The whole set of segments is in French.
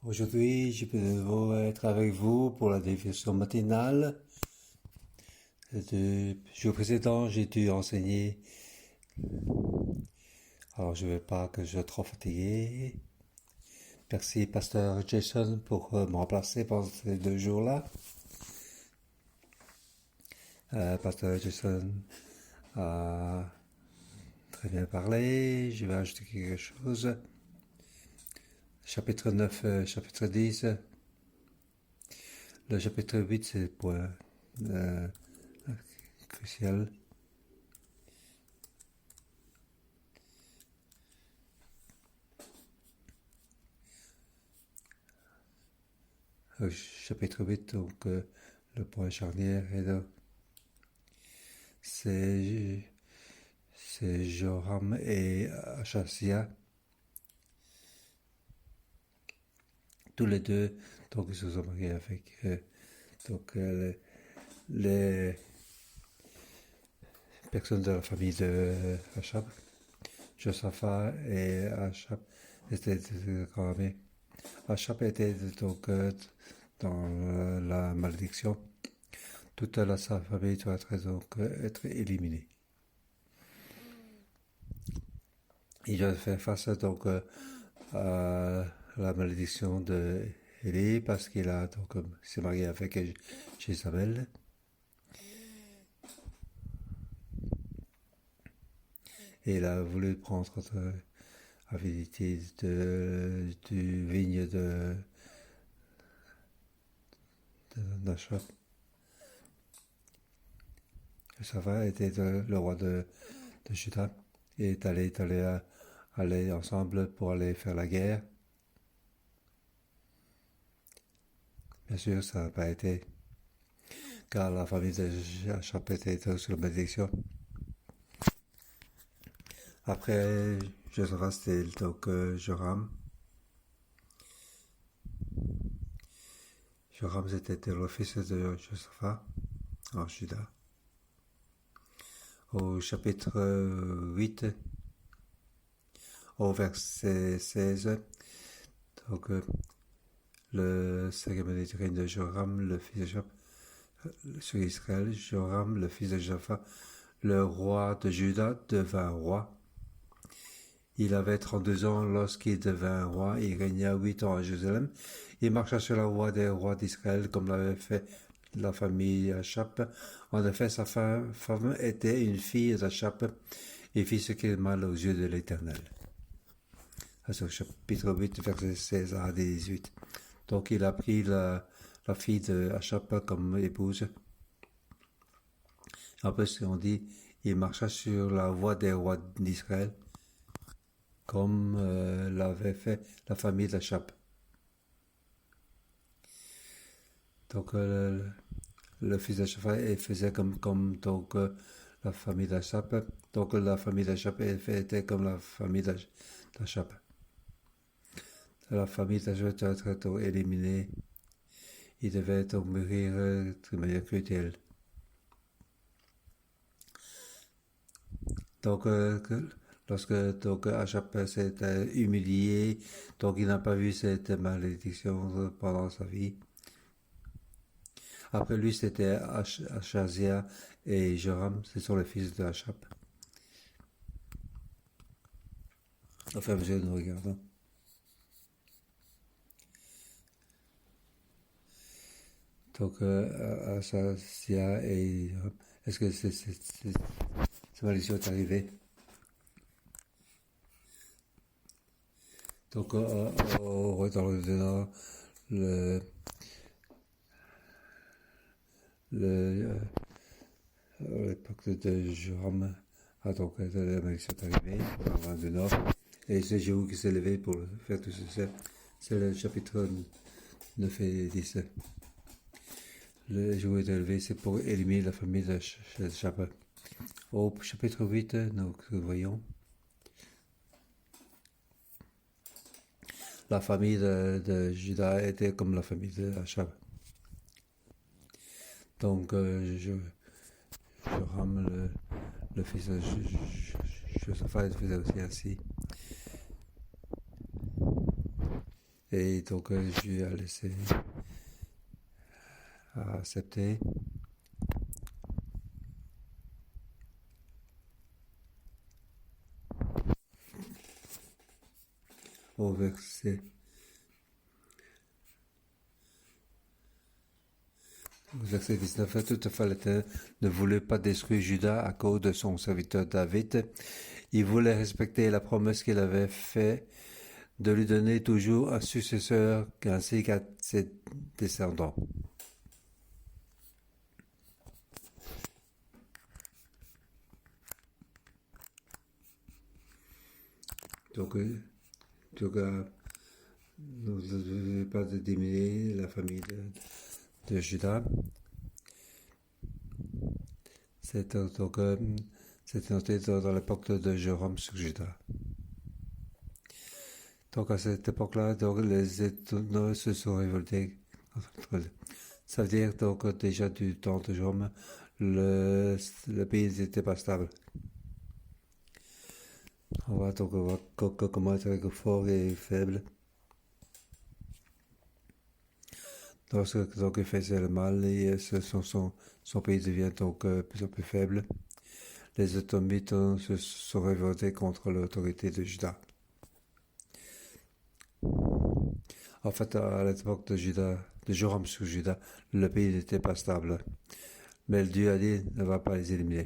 Aujourd'hui, je peux de nouveau être avec vous pour la dévotion matinale. Le jour précédent, j'ai dû enseigner. Alors, je ne veux pas que je sois trop fatigué. Merci, Pasteur Jason, pour me remplacer pendant ces 2 jours-là. Pasteur Jason a très bien parlé. Je vais ajouter quelque chose. Chapitre 9, chapitre 10. Le chapitre 8, c'est le point crucial. Chapitre 8, donc le point charnière est là. C'est Joram et Achasia. Tous les deux, donc ils se sont mariés avec les personnes de la famille de Achab. Josaphat et Achab étaient des grands amis. Achab était donc dans la malédiction. Toute sa famille doit être éliminée. Il doit faire face donc à la malédiction de Élie parce qu'il a donc s'est marié avec Jézabel. Et il a voulu prendre avidité du vigne de Nachab. Josaphat était le roi de Juda et est allé ensemble pour aller faire la guerre. Bien sûr, ça n'a pas été, car la famille de Achab était sous la malédiction. Après Josaphat, c'était donc Joram. Joram, c'était le fils de Josaphat en Juda. Au chapitre 8, au verset 16, donc le 5e année du règne de Joram, le fils de Joram, sur Israël, Joram, le fils de Japhat, le roi de Juda, devint roi. Il avait 32 ans lorsqu'il devint roi. Il régna 8 ans à Jérusalem. Il marcha sur la voie des rois d'Israël comme l'avait fait la famille Achab. En effet, sa femme était une fille d'Achab et fit ce qui est mal aux yeux de l'Éternel. C'est au chapitre 8, verset 16 à 18. Donc il a pris la fille d'Achab comme épouse. En plus, on dit, il marcha sur la voie des rois d'Israël comme l'avait fait la famille d'Achab. Donc le fils d'Achab faisait comme donc la famille d'Achab. Donc la famille d'Achab était comme la famille d'Achab. La famille d'Achab doit être éliminée. Il devait donc mourir de manière cruelle. Donc lorsque donc Achab s'est humilié, donc il n'a pas vu cette malédiction pendant sa vie. Après lui, c'était Achasia et Joram, ce sont les fils de Achab. Enfin, nous regardons. Donc, Achasia et Joram. Est-ce que cette malédiction est arrivée? Donc, dans le Nord, l'époque de Joram a donc la malédiction est arrivée dans le Nord. Et c'est Jéhu qui s'est levé pour faire tout ceci. C'est le chapitre 9 et 10. Le Jéhu est élevé, c'est pour éliminer la famille de Chapa. Au chapitre 8, nous voyons la famille de Juda était comme la famille de Achab. Donc, Joram, le fils de Josaphat, faisait aussi ainsi. Et donc, je lui ai laissé accepter. Au verset 19, toutefois l'Éternel ne voulait pas détruire Juda à cause de son serviteur David. Il voulait respecter la promesse qu'il avait faite de lui donner toujours un successeur ainsi qu'à ses descendants. Donc, nous ne devons pas diminuer la famille de Juda. C'est noté dans l'époque de Jérôme sur Juda. Donc à cette époque-là, donc, les Éthiopiens se sont révoltés contre eux. Ça veut dire donc déjà du temps de Jérôme, le pays n'était pas stable. On va donc voir comment être fort et faible. Lorsque donc, il faisait le mal, et son pays devient donc plus en plus faible. Les Ottomites se sont révoltés contre l'autorité de Juda. En fait, à l'époque de Joram sur Juda, le pays n'était pas stable. Mais Dieu a dit ne va pas les éliminer.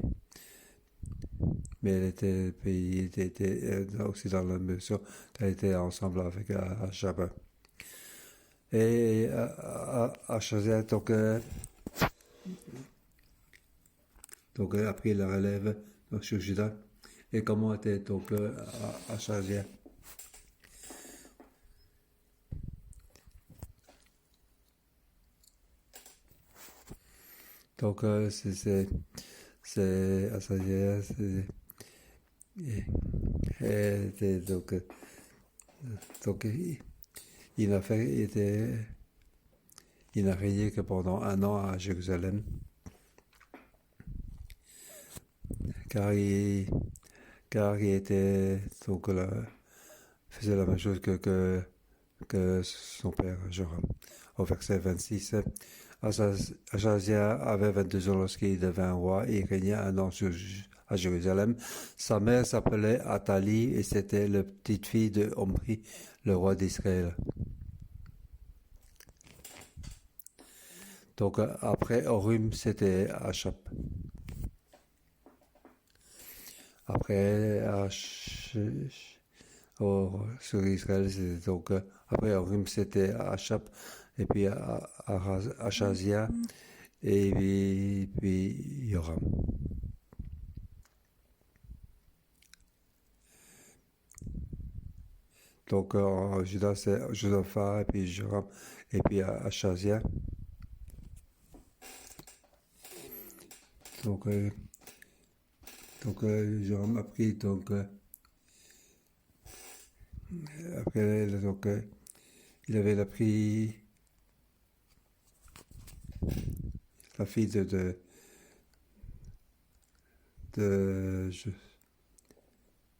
Mais le pays était aussi dans la mesure qu'elle était ensemble avec Achab. Et Achazia donc a pris la relève sur Juda. Et comment était donc Achazia? Donc c'est Achazia, et donc il n'a régné que pendant un an à Jérusalem, car il était donc faisait la même chose que son père Joram. Au verset 26, Achazia avait 22 ans lorsqu'il devint roi et régna un an à Jérusalem. Sa mère s'appelait Athalie et c'était la petite fille de Omri, le roi d'Israël. Donc après Orim, c'était Achab. Après sur Israël, c'était donc après Orim, c'était Achab et puis Achazia et puis Yoram. Donc en Juda, c'est Josaphat et puis Joram et puis Achazia. Donc Joram a pris après donc il avait appris la fille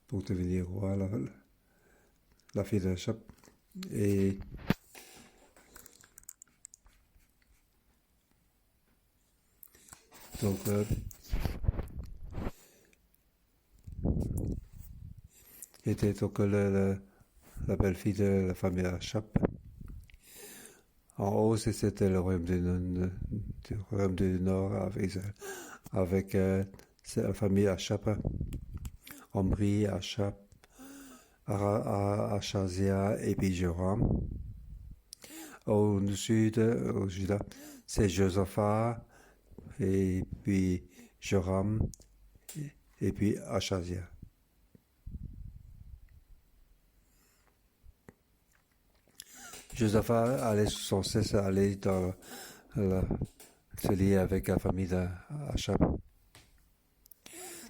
pour devenir roi, la fille de Chap. Et donc était donc la belle-fille de la famille Chap. En haut, c'était le royaume du Nord avec la famille Achap, Omri, Achap, Achazia et puis Joram. Au sud, au Juda, c'est Josaphat et puis Joram et puis Achazia. Josaphat allait sans cesse aller se lier avec la famille d'Achab.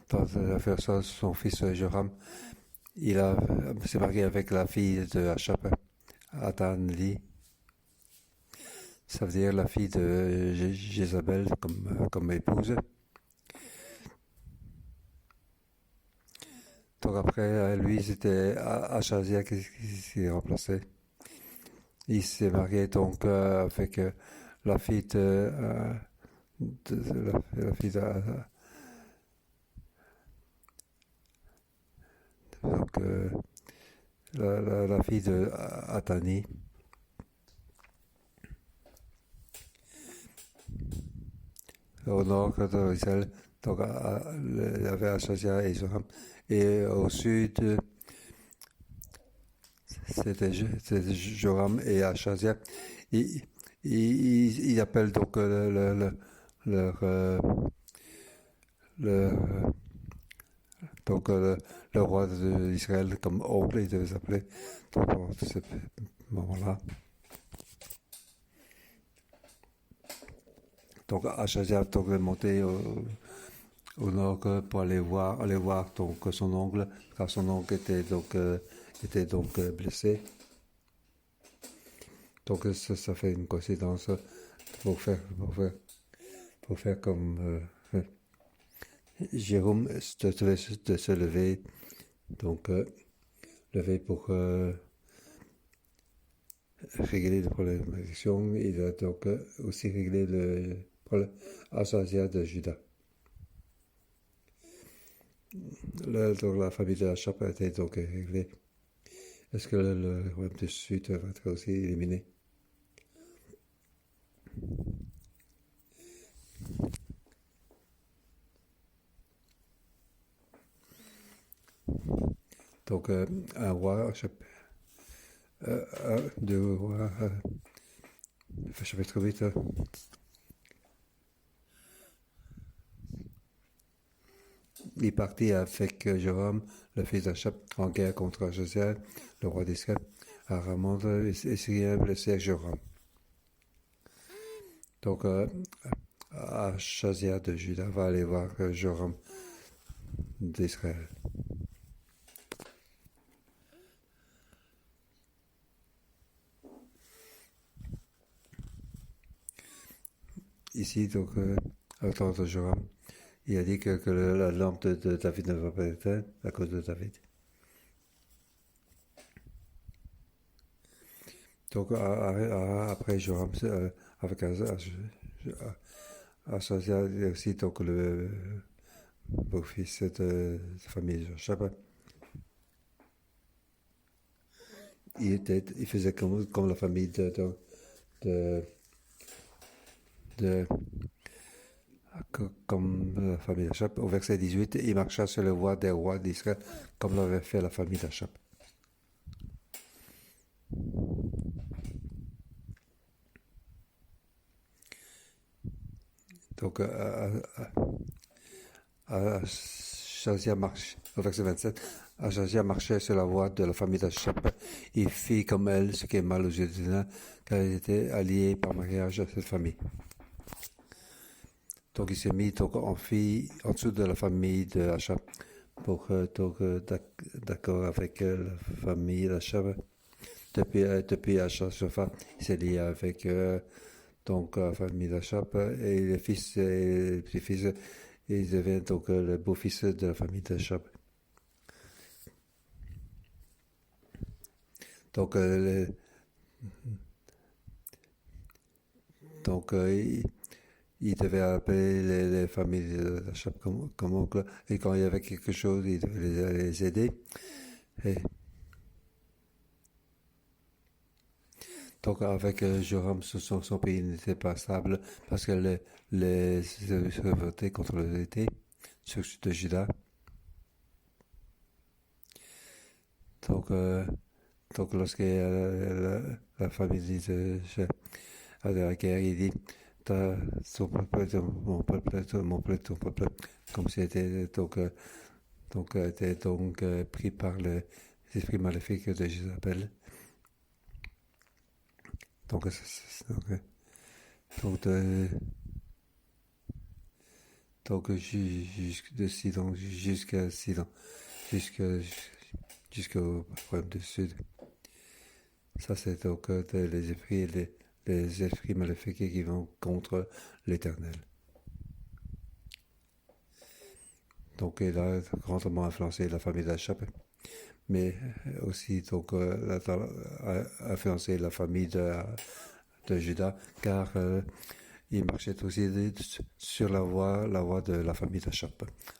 Dans l'affaire ça, son fils Joram, s'est marié avec la fille de Achab, Athanli. Ça veut dire la fille de Jézabel comme épouse. Donc après, lui, c'était Achazia qui s'est remplacé. il s'est marié donc avec la fille la fille donc, la fille de Atani. Au nord de Israël, donc il y avait Achazia et Joram. Et au sud, c'était Joram et Achazia. Ils, ils appellent donc leur, le, donc, le roi d'Israël comme oncle, ils devaient s'appeler. Donc, à ce moment-là. Donc, Achazia donc, est monté au nord pour aller voir donc, son oncle, car son oncle était donc blessé. Donc, ça fait une coïncidence pour faire comme Jérôme de se lever. Donc, lever pour régler le problème de l'élection. Il a donc aussi réglé le problème Azaria de Juda. Donc la famille de la Chape a été donc réglée. Est-ce que le royaume du Sud va être aussi éliminé? Donc un roi, deux rois, chapitre 8. Il partit avec Joram, le fils d'Achab, en guerre contre Josiah, le roi d'Israël, à Ramon et Syrien blessé Joram. Donc, Achazia de Juda va aller voir Joram d'Israël. Ici, donc, à temps de Joram, il a dit que la lampe de David ne va pas éteindre à cause de David. Donc, après Joram, avec Achazia, il y a aussi donc, le beau-fils de la famille de Shaba. Il faisait comme la famille de, de comme la famille d'Achab. Au verset 18, il marcha sur le voie des rois d'Israël, comme l'avait fait la famille d'Achab. Donc, Achazia marche, au verset 27, Achazia marchait sur la voie de la famille d'Achab. Il fit comme elle, ce qui est mal aux yeux des nains, car il était allié par mariage à cette famille. Donc, il s'est mis donc, en fille en dessous de la famille d'Achab pour d'accord avec la famille d'Achab. Depuis Achab, il s'est lié avec donc la famille d'Achab et les fils et les petits-fils, ils deviennent donc le beau-fils de la famille d'Achab. Donc, donc il devait appeler les familles d'Achab comme oncle et quand il y avait quelque chose, il devait les aider. Et donc avec Joram, son pays n'était pas stable parce que les se révoltaient contre l'été sur de Juda. Donc, donc lorsque la famille de la guerre, il dit son peuple, mon peuple, mon peuple, ton peuple, comme c'était donc était donc pris par les esprits maléfiques de Jézabel. Donc, donc, donc de Sidon jusqu'à Sidon, jusqu'au problème du Sud. Ça, c'est donc les esprits maléfiques qui vont contre l'Éternel. Donc, il a grandement influencé la famille d'Achab. mais aussi donc a influencé la famille de Juda, car il marchait aussi sur la voie de la famille d'Achab.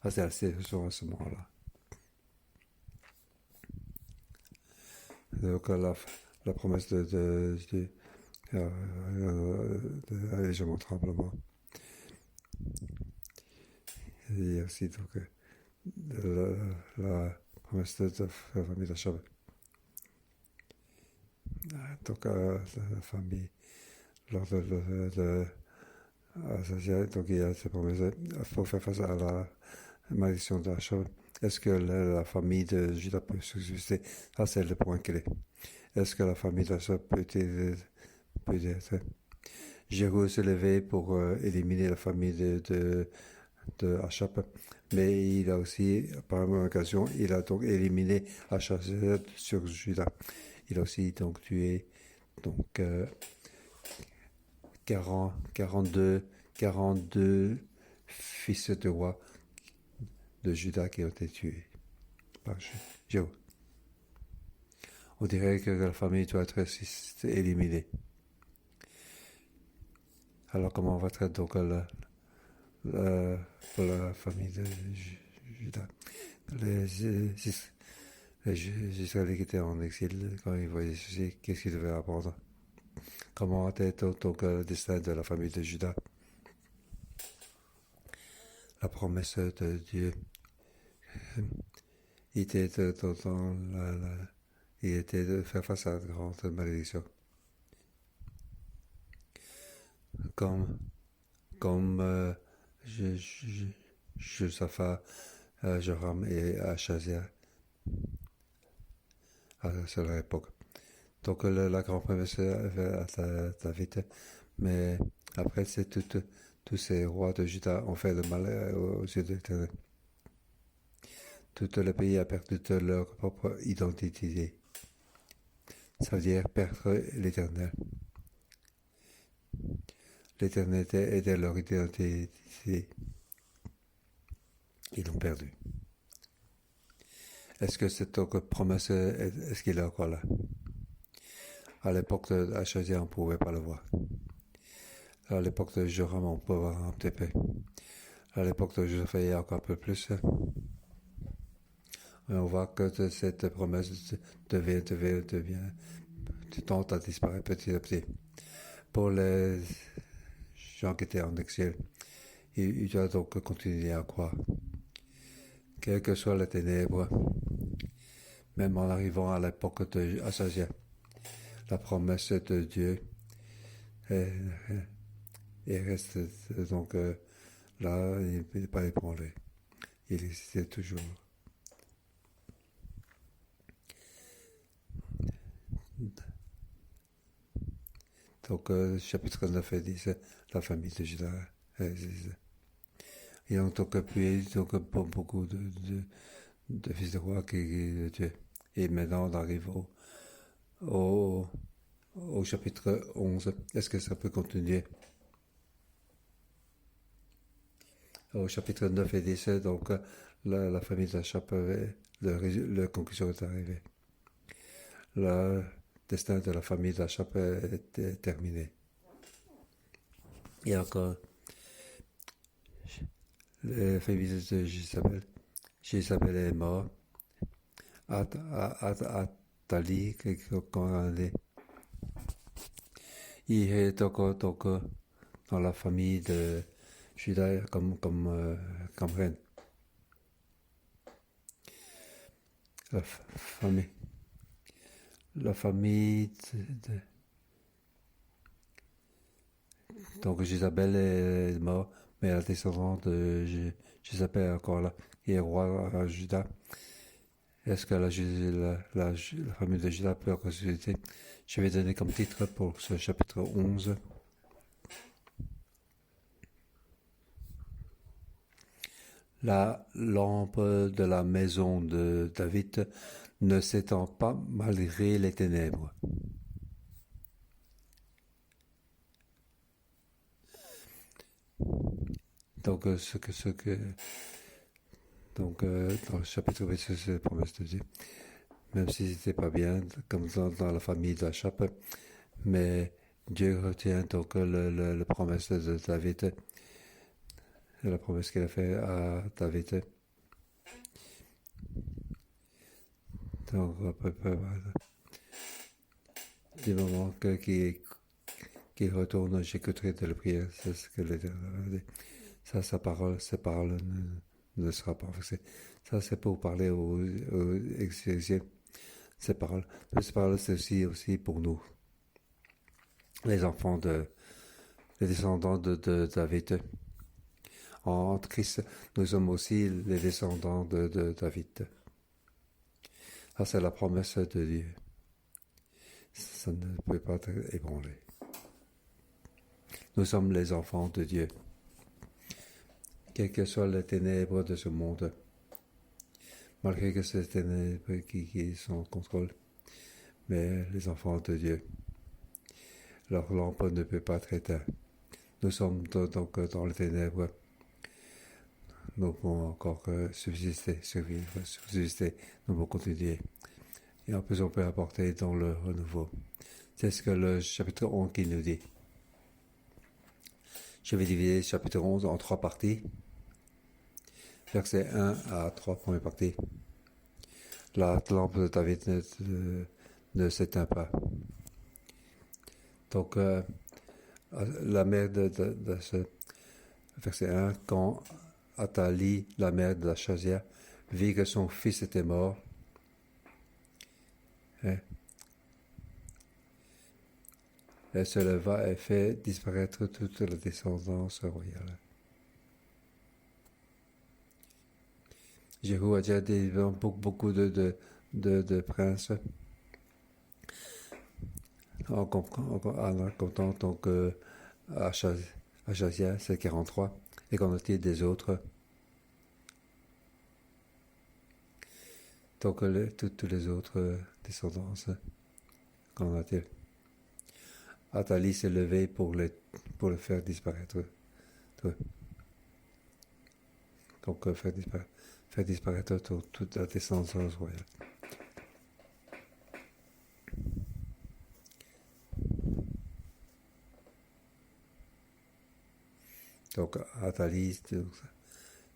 Ah, c'est assez sur ce moment-là. Donc la promesse de légèrement tremblement. Et aussi donc la promesse de la famille d'Achab. Donc la famille, lors donc il y a cette promesse pour faire face à la malédiction d'Achab. Est-ce que la famille de Judas peut subsister? Ça, c'est le point clé. Est-ce que la famille d'Achab peut être Jéhu s'est levé pour éliminer la famille de Achab, mais il a aussi, par la même occasion, il a donc éliminé Achab sur Judas. Il a aussi donc tué donc 42 fils de roi de Juda qui ont été tués par Jéhu. On dirait que la famille doit être éliminée. Alors comment on va traiter donc pour la famille de Juda? Les Israélites qui étaient en exil, quand ils voyaient ceci, qu'est-ce qu'ils devaient apprendre? Comment était donc le destin de la famille de Juda? La promesse de Dieu il était il était de faire face à la grande malédiction. Comme Josaphat, Joram et Achazia à cette époque. Donc la grande promesse à David, mais après c'est tous ces rois de Juda ont fait le mal aux yeux de l'Éternel. Tout le pays a perdu de leur propre identité. Ça veut dire perdre l'Éternel. L'éternité était leur identité. Ils l'ont perdu. Est-ce que cette promesse, est-ce qu'il est encore là? À l'époque d'Achazia, on ne pouvait pas le voir. À l'époque de Joram, on peut voir un petit peu. À l'époque de Josaphat, il y a encore un peu plus. Et on voit que cette promesse devient tente à disparaître petit à petit. Pour les gens qui étaient en exil, ils doivent donc continuer à croire. Quelles que soient les ténèbres, même en arrivant à l'époque de Achazia, la promesse de Dieu et reste donc là, il n'est pas ébranlé. Il existait toujours. Donc, chapitre 9 et 10, la famille de Judas. Et donc, puis, donc, beaucoup de fils de roi qui de Dieu. Et maintenant, on arrive au chapitre 11. Est-ce que ça peut continuer? Au chapitre 9 et 10, donc, la famille d'Achab, la conclusion est arrivée. Le destin de la famille d'Achab est terminé. Il y a encore la famille de Jézabel. Jézabel est mort. Athalie, il est encore donc, dans la famille de Juda comme reine. La famille donc Jézabel est mort, mais la descendante de Jézabel est encore là, qui est roi à Juda. Est-ce que la famille de Juda peut ressusciter? Je vais donner comme titre pour ce chapitre 11. La lampe de la maison de David ne s'étend pas malgré les ténèbres. Donc, donc dans le chapitre 8, c'est la promesse de Dieu. même si c'était pas bien, comme dans la famille d'Achab, mais Dieu retient donc la promesse de David, la promesse qu'il a fait à David. Donc, à peu près, voilà. Du moment qu'il retourne, j'écouterai de la prière, c'est ce que l'Éternel a dit. Ça, sa parole ne sera pas fixée. Ça, c'est pour parler aux ecclésiens. Ces paroles. Ces paroles, c'est aussi pour nous, les enfants les descendants de David. En Christ, nous sommes aussi les descendants de David. Ça, c'est la promesse de Dieu. Ça ne peut pas être ébranlé. Nous sommes les enfants de Dieu. Quelles que soient les ténèbres de ce monde, malgré que ces ténèbres qui sont en contrôle, mais les enfants de Dieu, leur lampe ne peut pas être éteinte. Nous sommes donc dans les ténèbres. Nous pouvons encore subsister, survivre, subsister, nous pouvons continuer. Et en plus, on peut apporter dans le renouveau. C'est ce que le chapitre 11 qui nous dit. Je vais diviser le chapitre 11 en 3 parties. Versets 1 à 3, première partie. La lampe de David ne s'éteint pas. Donc, la mère de ce verset 1, quand Athalie, la mère de la Chazia, vit que son fils était mort, hein, elle se leva et fait disparaître toute la descendance royale. Jéhu a déjà dit beaucoup de princes en comptant donc Achazia, c'est 43, et qu'en a-t-il des autres? Donc tous les autres descendances, qu'en a-t-il? Athalie s'est levée pour le faire disparaître. Donc faire disparaître toute la descendance royale. Donc Athalie,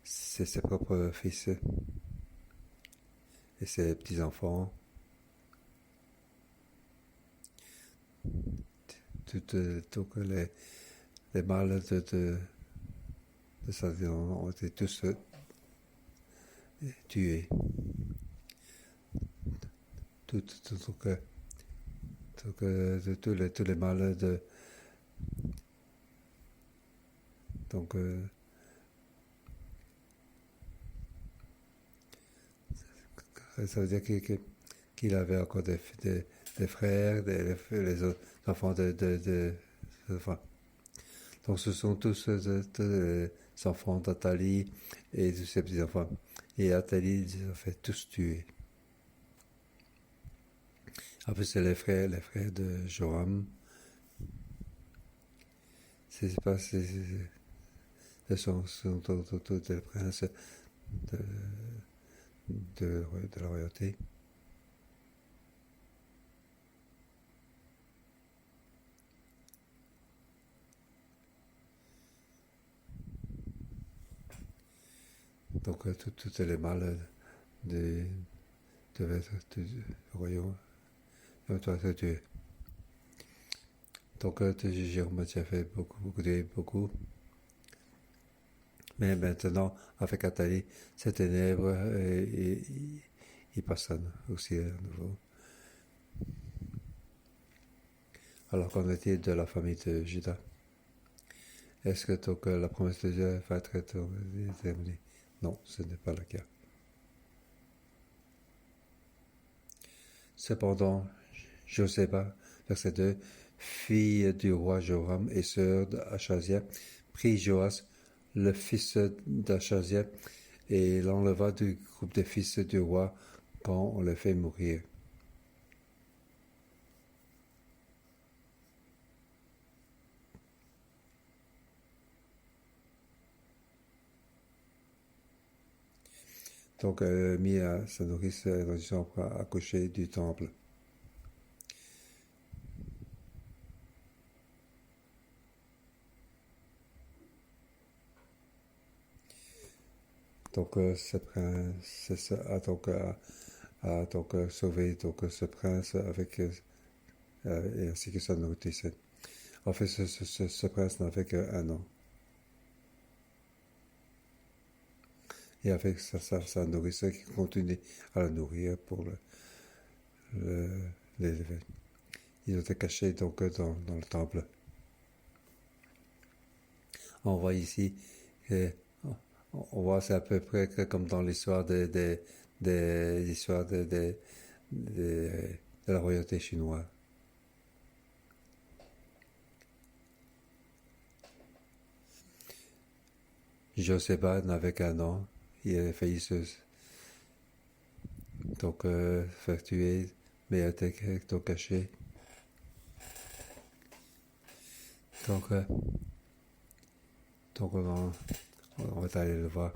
c'est ses propres fils et ses petits-enfants. Donc les mâles de sa vie ont été tous tués. Tous les mâles de... Donc, ça veut dire qu'il avait encore des frères, les autres enfants de enfants. Donc ce sont tous les enfants d'Athalie et de ses petits-enfants. Et Athalie les a fait tous tuer. Après c'est les frères de Joram. Ce sont tous les princes de la royauté. Donc tous les mâles devaient être du royaume doivent être tués. Donc Jérôme a fait beaucoup. Mais maintenant, avec Athalie, ces ténèbres, il passe aussi à nouveau. Alors qu'en est-il de la famille de Judas? Est-ce que donc, la promesse de Dieu va être terminée? Non, ce n'est pas le cas. Cependant, Joséba, verset 2, fille du roi Joram et sœur d'Achazia, prit Joas, le fils d'Achazia, et l'enleva du groupe des fils du roi quand on le fait mourir. Donc, mis à sa nourrice dans une chambre à coucher du temple. Donc, ce prince a donc sauvé donc, ce prince avec et ainsi que sa nourrice. En fait, ce prince n'avait qu'un an. Et avec sa nourrice qui continue à la nourrir pour l'élever. Ils étaient cachés donc dans le temple. On voit ici, euh, on voit c'est à peu près comme dans l'histoire l'histoire de la royauté chinoise. Joséba n'avait qu'un an, il a failli se donc faire tuer, mais il était donc caché. Donc, donc on va aller le voir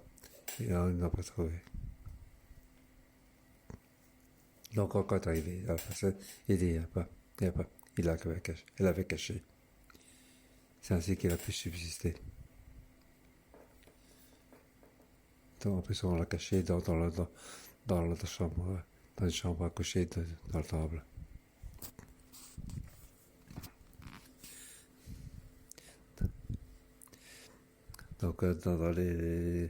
et on n'a pas trouvé. Donc quand est arrivé, la personne, il dit il n'y a pas, il avait caché. C'est ainsi qu'il a pu subsister. Donc en plus on l'a caché dans la chambre, dans une chambre à coucher dans le temple. Donc dans les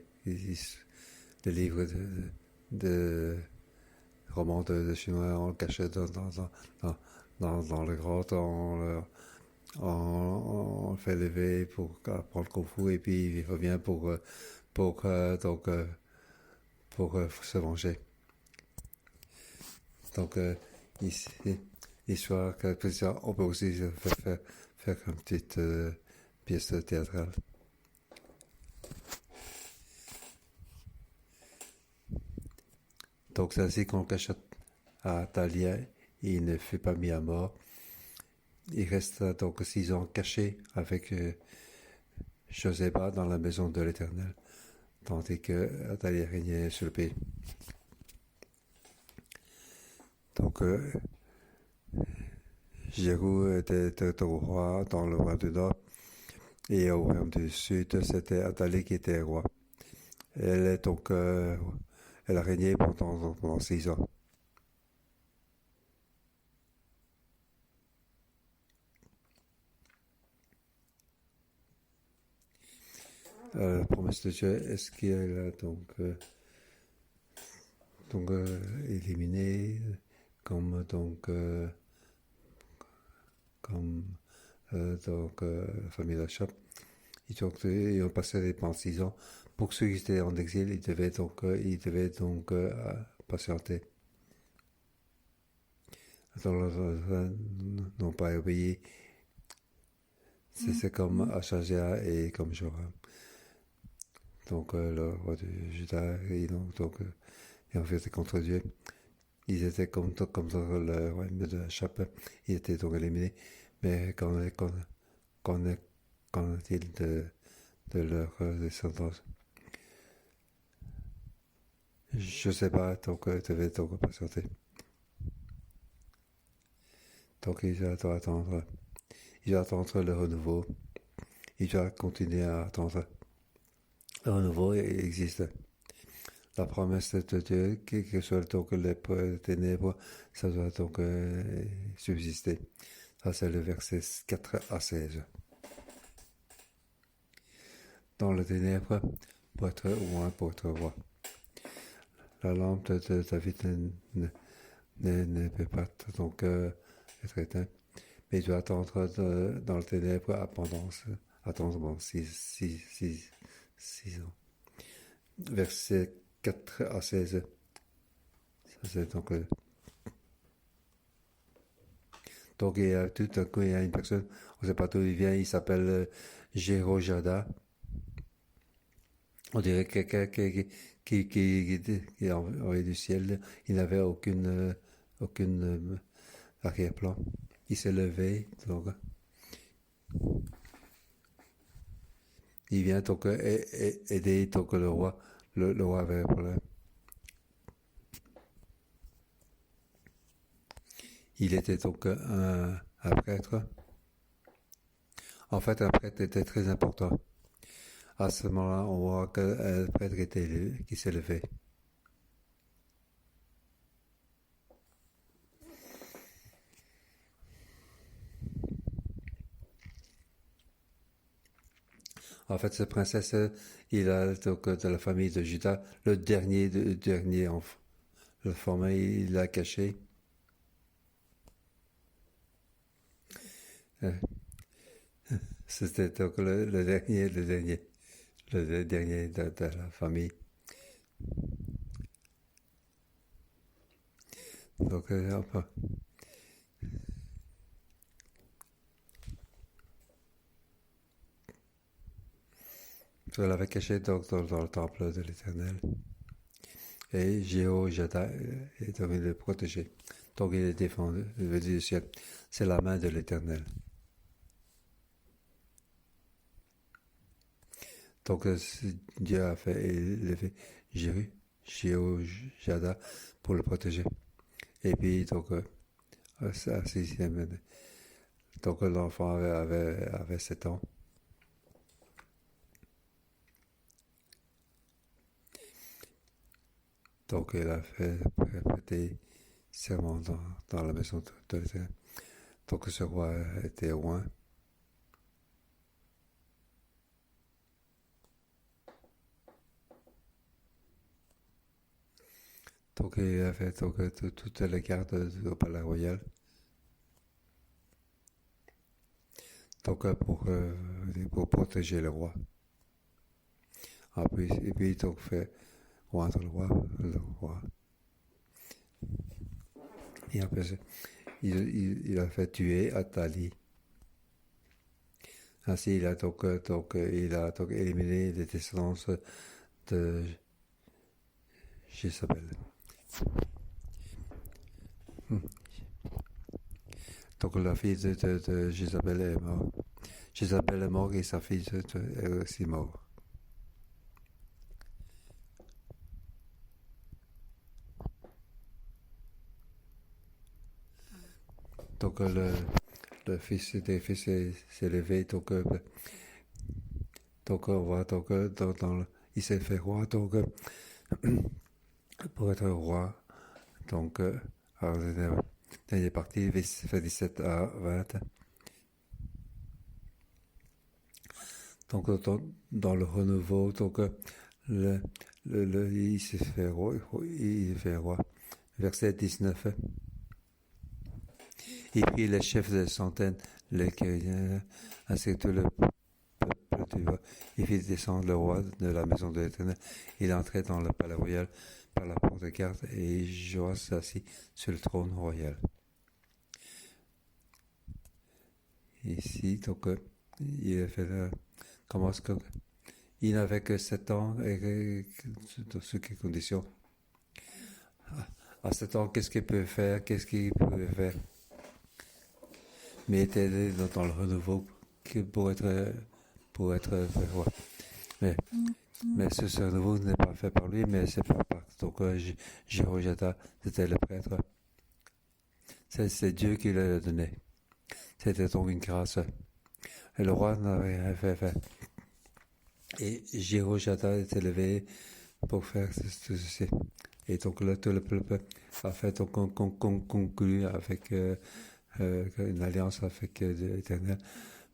livres de romans de chinois, on le cachait dans le grotte, on le fait lever pour apprendre le kung fu et puis il revient pour se venger. Donc ici, histoire que on peut aussi faire une petite pièce théâtrale. Donc c'est ainsi qu'on cache à Talia, il ne fut pas mis à mort. Il reste donc 6 ans caché avec Joséba dans la maison de l'Éternel, tandis que Atalia régnait sur le pays. Donc Jérou était au roi dans le royaume du Nord, et au royaume du Sud, c'était Atalie qui était roi. Elle est donc elle a régné pendant 6 ans. La promesse de Dieu, est-ce qu'elle a donc éliminé comme la famille Lachap. Ils ont passé pendant 6 ans. Pour ceux qui étaient en exil, ils devaient donc patienter. N'ont pas obéi. C'est comme Achazia et comme Joram. Donc le roi de Juda, et en fait contre Dieu. Ils étaient comme dans le royaume de la Chape. Ils étaient donc éliminés. Mais qu'en est-il de leur descendance? Je sais pas, donc devait donc patienter. Donc il doit attendre. Il doit attendre le renouveau. Il doit continuer à attendre. Le renouveau existe. La promesse de Dieu, quel que soit donc les ténèbres, ça doit donc subsister. Ça, c'est le verset 4 à 16. Dans les ténèbres, pour être loin, pour être roi. La lampe de David ne peut pas donc être éteinte, mais il doit attendre dans le ténèbre attendre 6 ans. Verset 4 à 16. Ça, c'est donc il y a tout un coup, il y a une personne, on ne sait pas d'où il vient, il s'appelle Jérojada. On dirait quelqu'un qui est envoyé du ciel. Il n'avait aucune arrière-plan. Il s'est levé, donc il vient donc aider donc le roi. Le roi avait un problème. il était donc un prêtre. En fait, un prêtre était très important. À ce moment-là, on voit qu'un prêtre qui s'est levé. En fait, cette princesse, il a donc de la famille de Judas, le dernier enfant. Le format, il l'a caché. C'était donc le dernier de la famille. Donc, enfin, je l'avais caché donc dans le temple de l'Éternel. Et Jéhojada est devenu le protégé. Donc, il est défendu, veut dire du ciel. C'est la main de l'Éternel. Donc, Dieu a fait élever Jéhojada pour le protéger. Et puis, donc, à sixième année. Donc, l'enfant avait 7 ans. Donc, il a fait prêter serment dans la maison de l'Éternel. Donc, ce roi était loin. Donc, il a fait donc, toutes les gardes au palais royal. Donc, pour protéger le roi. Et puis, donc, fait rendre le roi. Et après, il a fait tuer Athalie. Ainsi, il a donc éliminé les descendants de Jézabel. Donc, la fille de Jézabel est morte. Jézabel est morte et sa fille est aussi morte. Donc, le fils des fils s'est levé. Donc on voit il s'est fait roi. Donc, pour être roi, donc, alors, il est parti, fait 17 à 20. Donc, dans le renouveau, donc, le, il s'est fait roi. Il est fait roi. Verset 19. Il prit les chefs de centaines, les Chrétiens, ainsi que tout le peuple du roi. Il fit descendre le roi de la maison de l'Éternel. Il entrait dans le palais royal par la porte de garde et Joas s'assit sur le trône royal. Ici, donc, il a fait comment est-ce que il n'avait que 7 ans et dans ce quelles conditions. À 7 ans, qu'est-ce qu'il peut faire? Qu'est-ce qu'il pouvait faire? Mais il était dans le renouveau pour être roi. Mais ce renouveau n'est pas fait par lui, mais c'est par donc Jéhojada, c'était le prêtre. C'est Dieu qui l'a donné. C'était donc une grâce. Et le roi n'avait rien fait. Et Jéhojada est élevé pour faire tout ceci. Et donc là, tout le peuple a fait donc conclu avec une alliance avec l'Éternel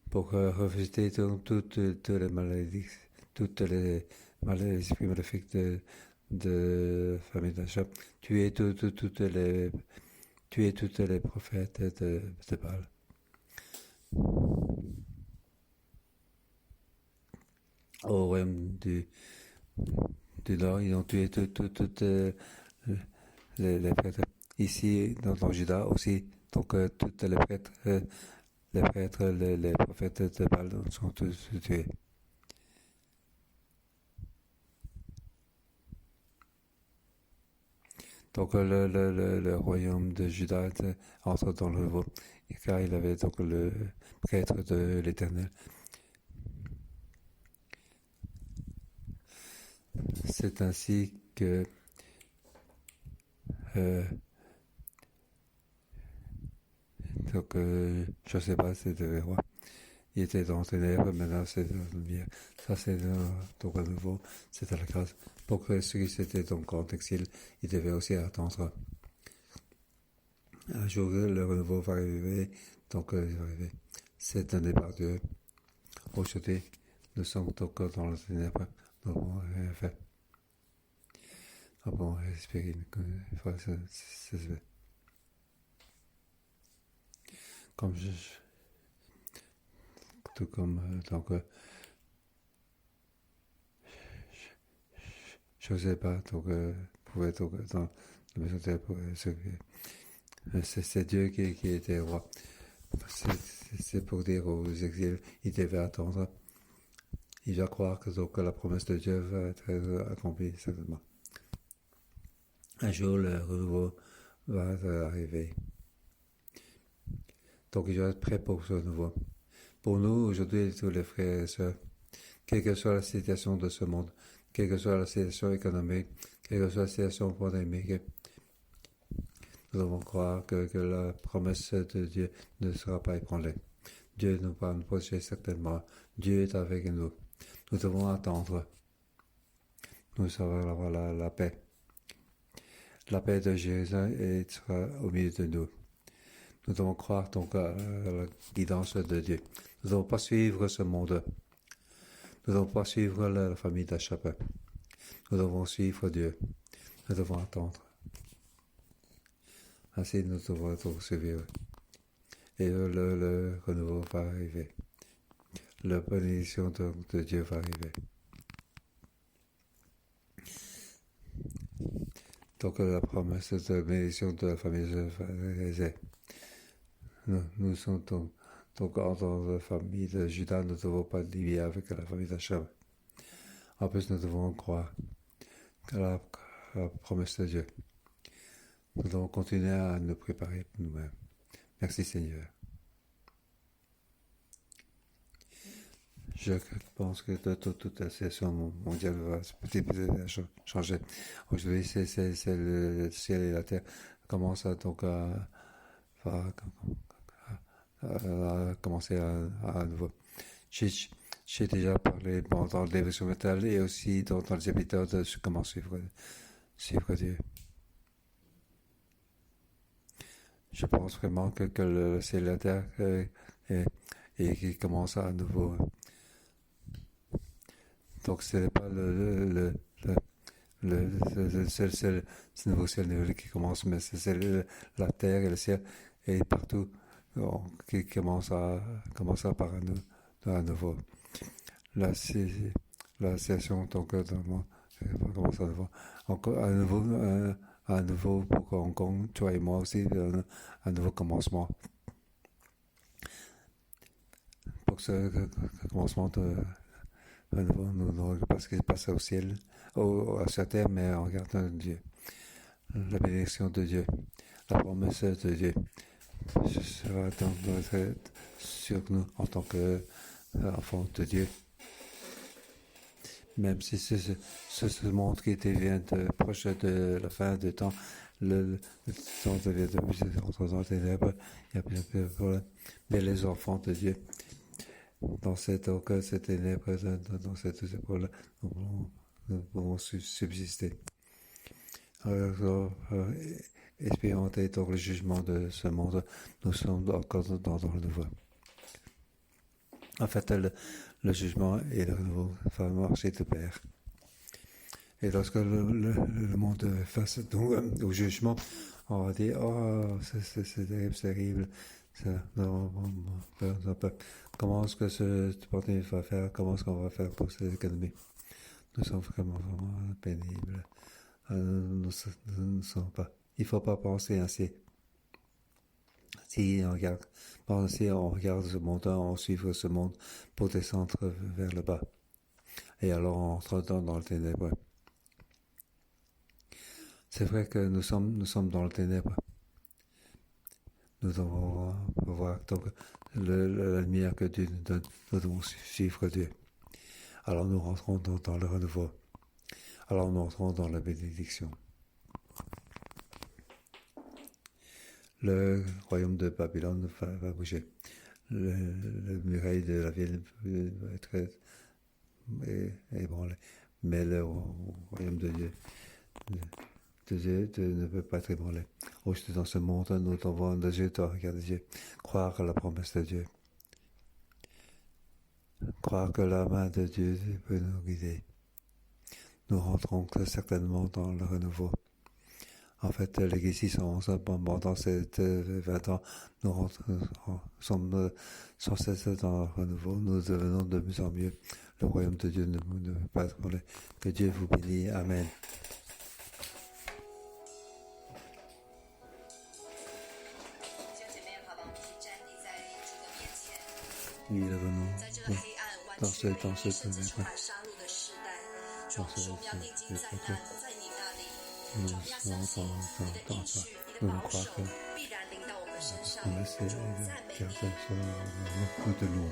pour rejeter toutes les maladies, toutes les maladies maléfiques de famille d'Achab, tuer toutes les prophètes de Baal. Au royaume du Nord, ils ont tué toutes les prêtres. Ici, dans Juda aussi, donc toutes les prêtres, les prophètes de Baal sont tous tués. Donc le royaume de Juda entre dans le nouveau, car il avait donc le prêtre de l'Éternel. C'est ainsi que Donc, je ne sais pas, c'est de roi. Il était dans les ténèbres, maintenant c'est dans la lumière. Ça, c'est donc à nouveau, c'est à la grâce. Pour que ceux qui étaient donc en exil, ils devaient aussi attendre. Un jour, le renouveau va arriver, donc il va arriver. C'est donné par Dieu. Aujourd'hui, nous sommes donc dans les ténèbres. Nous avons rien fait. Nous avons respiré. Comme tout comme donc je ne sais pas donc pouvait donc dans la maison de pour c'est Dieu qui était roi. C'est pour dire aux exils, ils devaient attendre. Ils doivent croire que donc la promesse de Dieu va être accomplie certainement. Un jour le renouveau va arriver. Donc ils doivent être prêts pour ce renouveau. Pour nous aujourd'hui, tous les frères et sœurs, quelle que soit la situation de ce monde, quelle que soit la situation économique, quelle que soit la situation pandémique, nous devons croire que la promesse de Dieu ne sera pas ébranlée. Dieu nous va nous protéger certainement. Dieu est avec nous. Nous devons attendre. Nous savons avoir la paix. La paix de Jésus sera au milieu de nous. Nous devons croire donc à la guidance de Dieu. Nous ne devons pas suivre ce monde. Nous ne devons pas suivre la famille d'Achapa. Nous devons suivre Dieu. Nous devons attendre. Ainsi, nous devons suivre. Et le renouveau va arriver. La bénédiction de Dieu va arriver. Donc, la promesse de bénédiction de la famille va réaliser. Nous sommes donc dans la famille de Judas, nous ne devons pas lier avec la famille d'Achab. En plus, nous devons croire à la promesse de Dieu. Nous devons continuer à nous préparer nous-mêmes. Merci Seigneur. Je pense que toute la situation mondiale va changer. Aujourd'hui, c'est le ciel et la terre commencent donc à commencer à nouveau. J'ai déjà parlé dans le dévotion métal et aussi dans les épisodes sur comment suivre Dieu. Je pense vraiment que le ciel et la terre et qui commence à nouveau. Donc ce n'est pas le nouveau ciel qui commence, mais c'est la terre et le ciel et partout qui commence à apparaître à nouveau. La situation donc dans le monde commence à nouveau. Encore à nouveau pour Hong Kong, toi et moi aussi, un nouveau commencement. Pour ce commencement de nouveau, nous ne regardons pas ce qui se passe au ciel, à sa terre, mais en regardant Dieu. La bénédiction de Dieu, la promesse de Dieu, ce sera donc sur nous en tant qu'enfants de Dieu. Même si ce monde qui devient proche de la fin du temps, le temps devient de plus entre dans les ténèbres, il y a bien plus de problèmes. Mais les enfants de Dieu, dans cette ténèbre, dans cette épreuve-là, nous pouvons subsister. Alors, expérimenter donc le jugement de ce monde, nous sommes encore dans le nouveau. En fait, le jugement et le renouveau vont marcher de pair. Et lorsque le monde est face au jugement, on va dire, oh, c'est terrible. Comment est-ce que ce pandémie va faire? Comment est-ce qu'on va faire pour cette économie? Nous sommes vraiment pénibles. Nous ne sommes pas. Il ne faut pas penser ainsi. Si on regarde ce monde, on suit ce monde pour descendre vers le bas. Et alors on entre dans le ténèbre. C'est vrai que nous sommes dans le ténèbre. Nous devons voir donc la lumière que Dieu nous donne. Nous devons suivre Dieu. Alors nous rentrons dans le renouveau. Alors nous entrons dans la bénédiction. Le royaume de Babylone va bouger. Le muraille de la ville va être ébranlé. Mais le royaume de Dieu ne peut pas être ébranlé. Aujourd'hui, dans ce monde, nous devons de Dieu, de regarder Dieu, croire à la promesse de Dieu, croire que la main de Dieu peut nous guider. Nous rentrons certainement dans le renouveau. En fait, l'Église 611, pendant ces 20 ans, nous sommes sans cesse dans le renouveau. Nous devenons de mieux en mieux. Le royaume de Dieu ne peut pas être brûlé. Que Dieu vous bénisse. Amen. Oui, revenons dans ce ténèbre, dans ce nous sommes dans toi. Nous croyons que la promesse est gardée sur le coup de nous.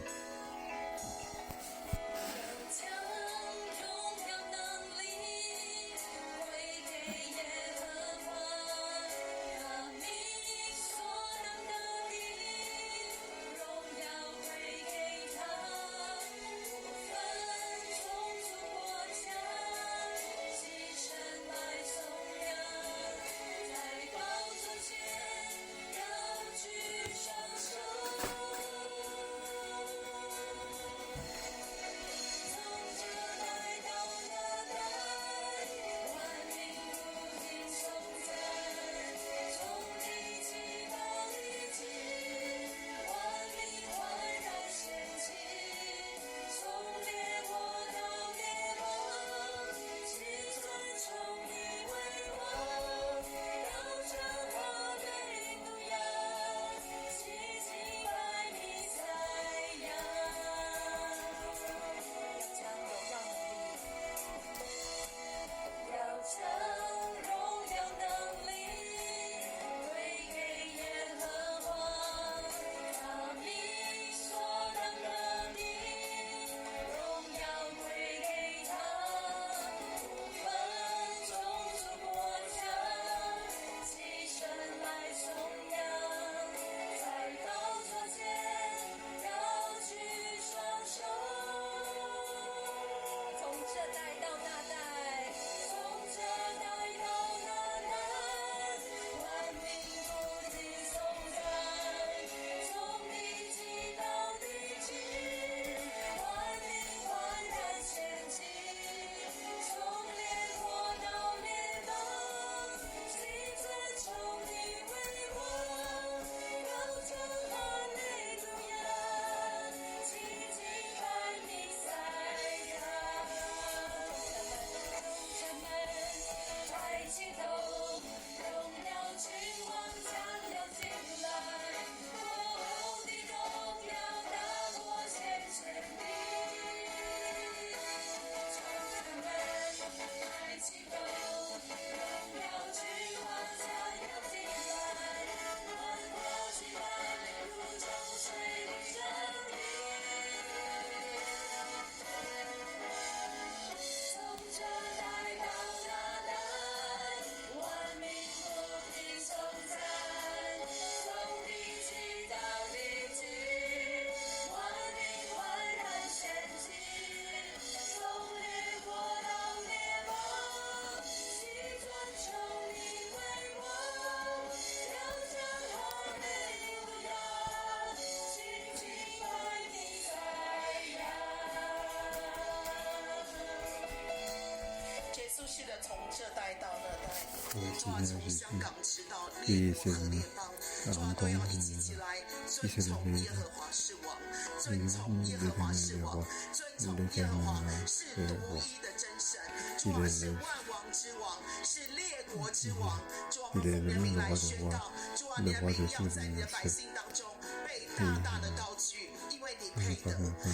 从香港直到列国和联邦，主啊都要一起起来尊崇耶和华是王，尊崇耶和华是王，尊崇耶和华是独一的真神，主啊是万王之王，是列国之王。主啊，我奉你的名来宣告，主啊，你的名要在你的百姓当中被大大的高举，因为你配得，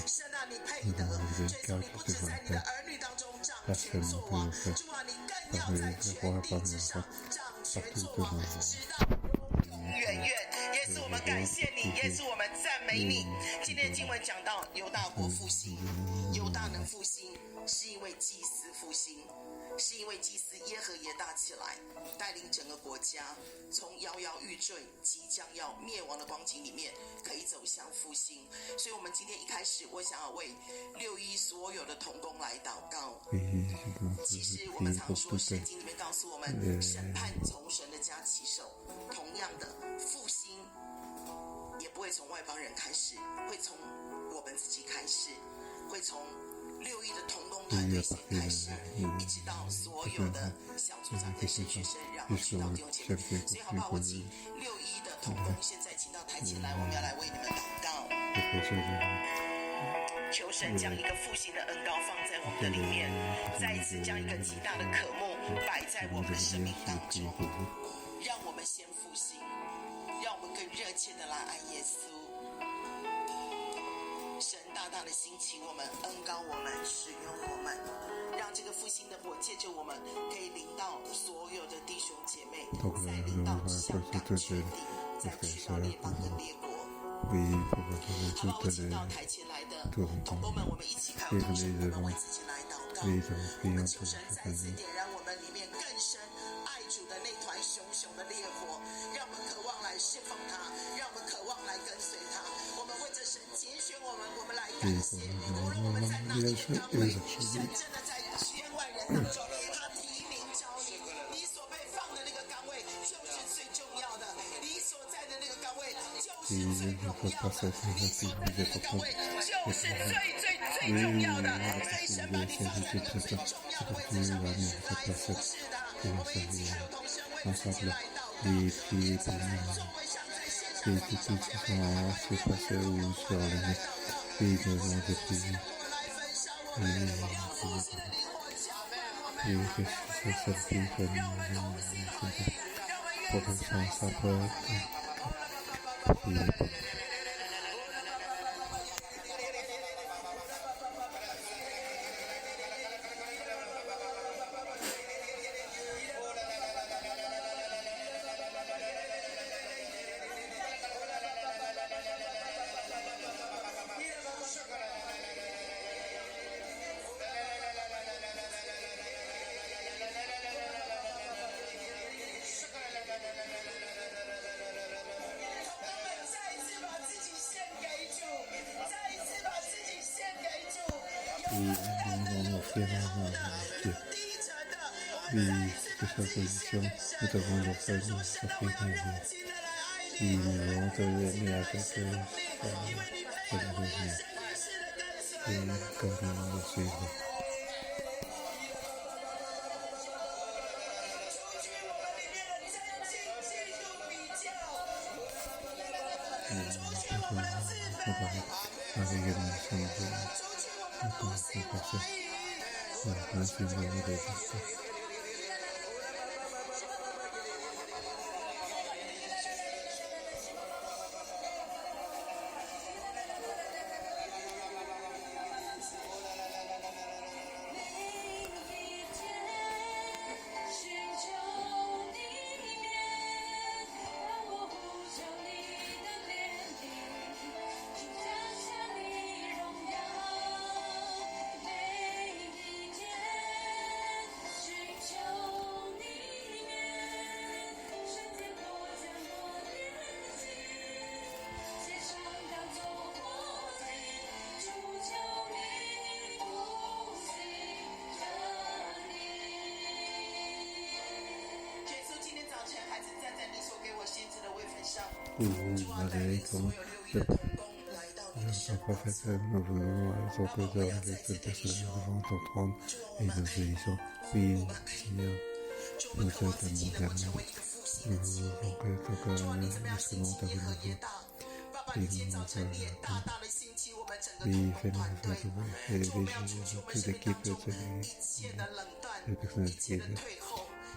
神啊，你配得。主啊，你不止在你的儿女当中掌权作王，主啊，你更要在全地之上掌权作王，直到永永远远。耶稣，我们感谢你，耶稣，我们赞美。美女。今天的经文讲到犹大国复兴，犹大能复兴，是因为祭司复兴，是因为祭司耶和也大起来，带领整个国家从摇摇欲坠、即将要灭亡的光景里面，可以走向复兴。所以，我们今天一开始，我想要为6·1所有的同工来祷告。其实我们常说，圣经里面告诉我们，审判从神的家起手。同样的，复兴也不会从外邦人开始，会从我们自己开始，会从6·1的同工团队先开始，一直到所有的小组长跟神学生，然后去到弟兄姐妹。所以好不好？我请6·1的同工现在请到台前来，我们要来为你们祷告。求神将一个复兴的恩膏放在我们的里面，再一次将一个极大的渴慕摆在我们的生命当中，让我们先复兴，让我们更热切的来爱耶稣。神大大的兴起我们，恩膏我们，使用我们，让这个复兴的火借着我们可以临到所有的弟兄姐妹，再临到香港全地，再去到列邦跟列国。好不好？我请到台前来的同工们，我们一起开口同声，我们为自己来祷告。我们求神再次点燃我们里面更深爱主的那团熊熊的烈火，让我们渴望来侍奉他，让我们渴望来跟随他。我们为着神拣选我们，我们来感谢。无论我们在哪一个岗位，神真的在千万人当中，他提名召你，你所被放的那个岗位就是最重要的，你所在的那个岗位就是最荣耀的，你所在的那个岗位就是最重要的。所以神把你放在那个最重要的位置上面，来服侍他。我们一起开口同声为自己来祷告，我们在座位上，在线上的弟兄姐妹，我们在我们的里面，现在同时跟我们来分享我们复兴的灵火浇灌我们，让我们更深的经历，让我们更复兴的回应，让我们愿意起来献上。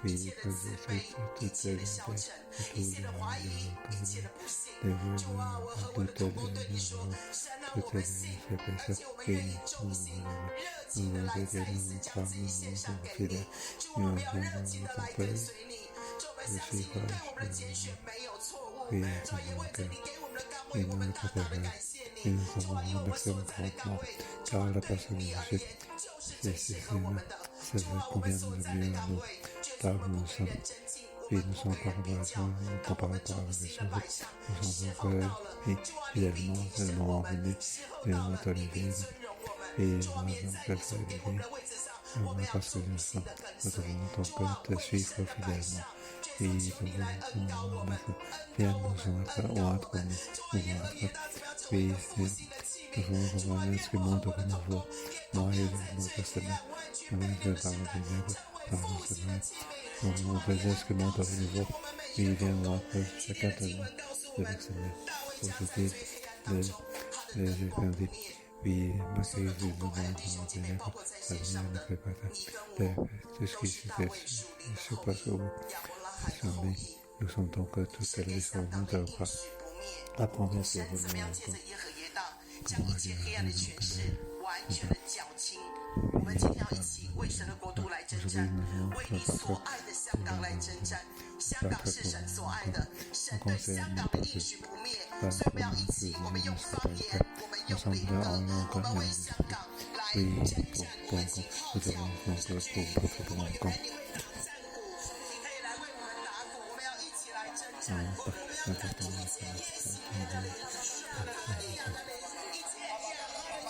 一切的自卑，一切的消沉，一切的怀疑，一切的不信。主啊，我和我的同工对你说，神啊，我们信，而且我们愿意忠心，热情的来再一次将自己献上给你。主，我们要热情的来跟随你。主，我们相信你对我们的拣选没有错误。主，也因为着你给我们的岗位， et nous le protéger. Et nous avons remercié grandement, car la personne Jésus, c'est ça convient le mieux à nous, là où nous sommes. Et nous sommes comparés par la religion, nous sommes et fidèlement, tellement venus de notre vie. Et nous avons fait ça parce que nous devons donc te suivre fidèlement. Et nous devons bien nous être, puis nous devons un instrument de renouveau. Moi et le Nouveau Testament, nous venons dans le Bible, dans le Seigneur. Nous faisons instrument de renouveau, puis il vient après chacun de nous, le Seigneur, pour te dire les écrits. Puis, malgré le moment dans le Bible, la lumière ne fait pas tout ce qui se passe au sommet. Nous sommes donc tous les sur nous de la promesse est venue encore. Comment dire,我们今天要一起为神的国度来征战，为你所爱的香港来征战。香港是神所爱的，神对香港的应许不灭，所以我们要一起，我们用方言，我们用灵歌，我们为香港来征战，我们今号角，就是我们来领导战鼓，可以来为我们打鼓，我们要一起来征战，我们要看到一切，一切的力量，一切的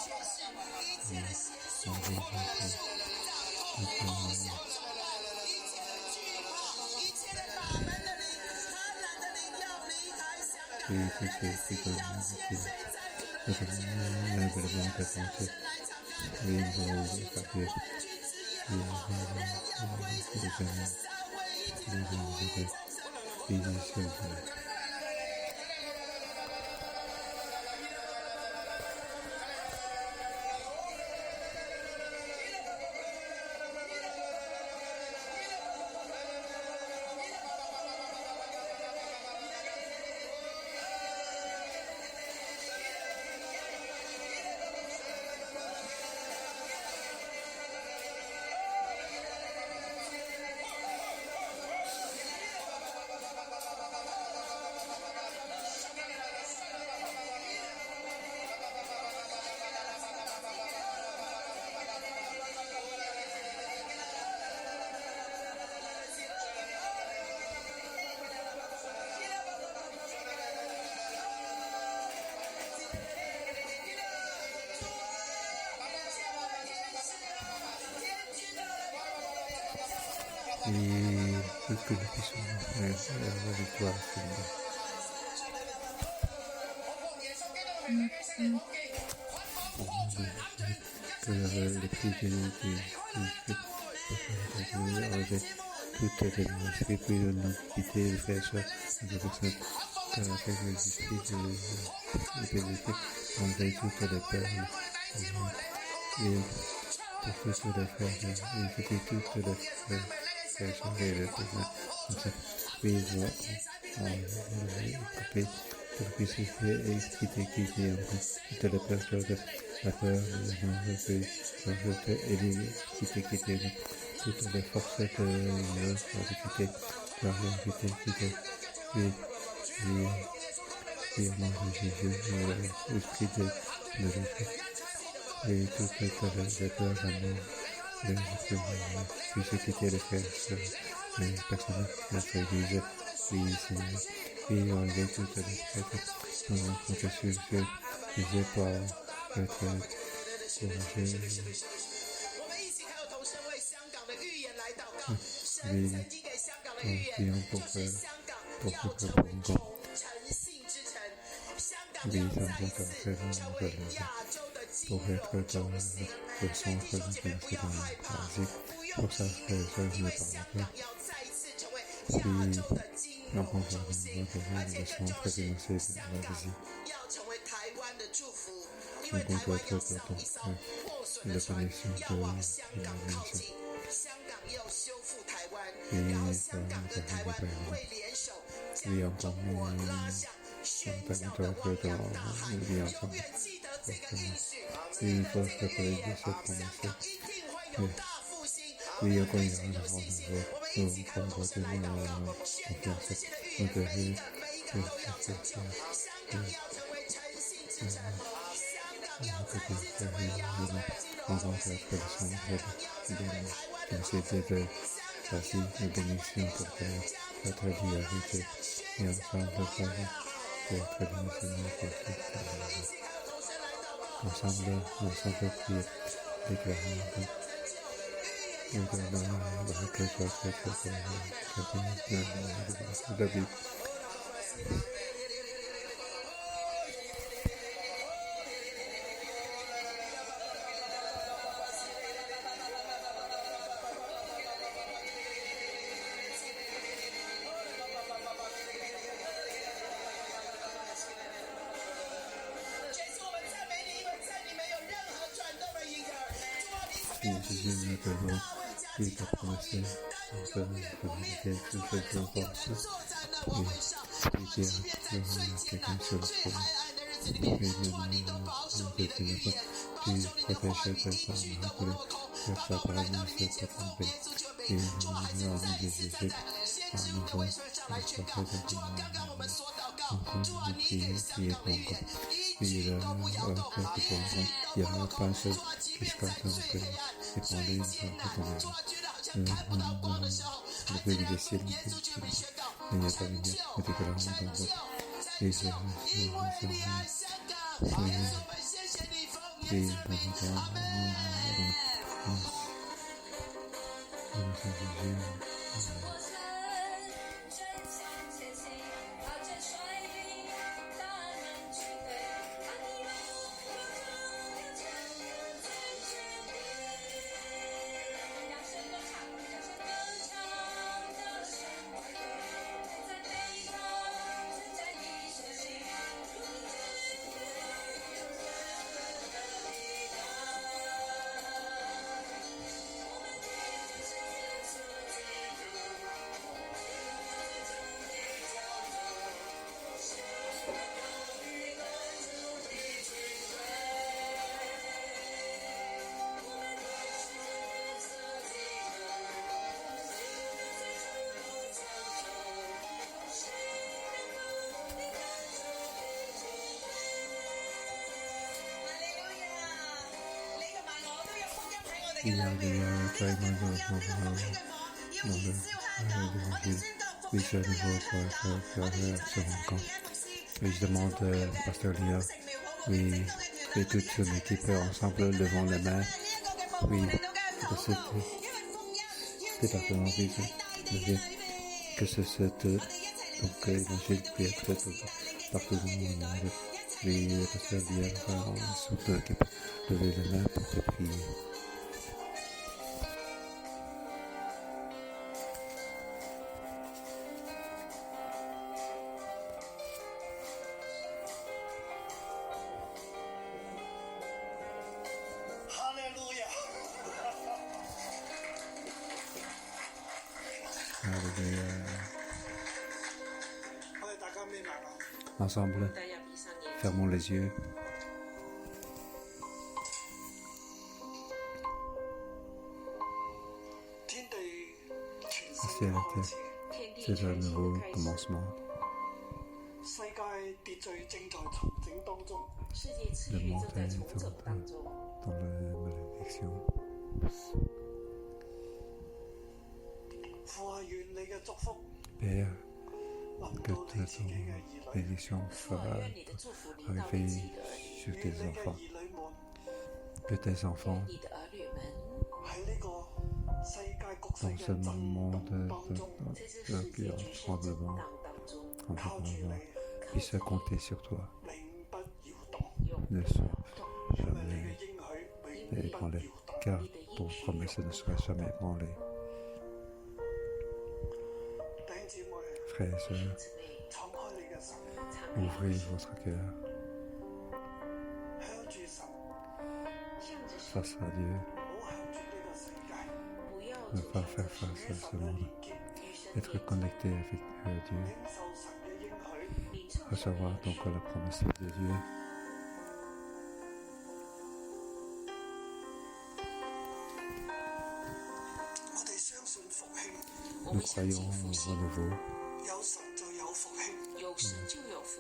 权势，一切的邪术，我们要是我们的道，我们要向着一切的惧怕，一切的法门的灵，贪婪的灵要离开香港，要千岁在主的面前，要向神来敞开，要寻求万军之耶和华，人要归向三位一体的统一众神。Et que nous puissions la victoire finale. Que les prix enlever toutes les esprits, puis de nous quitter le fraîcheur de personnes, car avec les esprits de pénalité, enlever toutes les perles, et pour toutes les frères, et quitter toutes les frères. Et le vivre coupé pour que ce soit quitter encore toute la peur de la peur de quitter toutes les forces de quitter et manger Jésus l'esprit de l'esprit et toutes les peurs d'amour puisse quitter les frères et sœurs, les personnes, notre église, oui Seigneur, et enlever toutes les prêtres, nous comptons sur Dieu, disait pour être courageux. Oui, prions pour faire encore. Oui, ça nous a fait pour être dans le centre de l'Asie, pour ça que je ne parle pas. Puis, on va voir le centre de l'Asie. On doit être dans la connexion de la nation. Et ça nous a fait pas. Oui, encore mieux, on doit être dans ensemble. Et il faut se préparer de cette promesse. Oui, encore il y a un rendez-vous. Nous prendrons de confiance. Nous devons rencontre très sombre dans cette facile de bénédiction pour votre vérité et ensemble pour être bénédiction pour toute ensemble prier déclarant David. Jésus nous donne qui t'a prononcé de communiquer toutes les forces et qui a quelqu'un sur le trône. Et nous désignons tu protèges ta femme, que ta parole ne soit pas tombée. Et nous avons de Jésus, à nouveau, nous prions, qui est bon. Il y a pas un seul qui se casse et pour aller le pays des ciels, il n'y a pas de bien, mais que la honte et c'est il y a des fragments dans l'évangile. Oui, c'est à nouveau pour ce rencontre. Oui, je demande à Pasteur Lia, oui, et toute son équipe ensemble devant les mains, oui, de cet département, oui, que cette donc évangile puisse être partout dans le monde. Oui, Pasteur Lia va toute l'équipe lever les mains pour te prier. Ensemble, fermons les yeux. Ciel et terre, c'est un nouveau commencement. Le monde est dans la malédiction. Père, que ton bénédiction soit arrivée sur tes enfants, que tes enfants, dans ce moment de tremblement, puissent compter sur toi. Ne sois jamais ébranlé, car ton promesse ne sera jamais ébranlée. Frères et sœurs, ouvrez votre cœur face à Dieu. Ne pas faire face à ce monde. Être connecté avec Dieu. Recevoir donc la promesse de Dieu. Nous croyons au renouveau.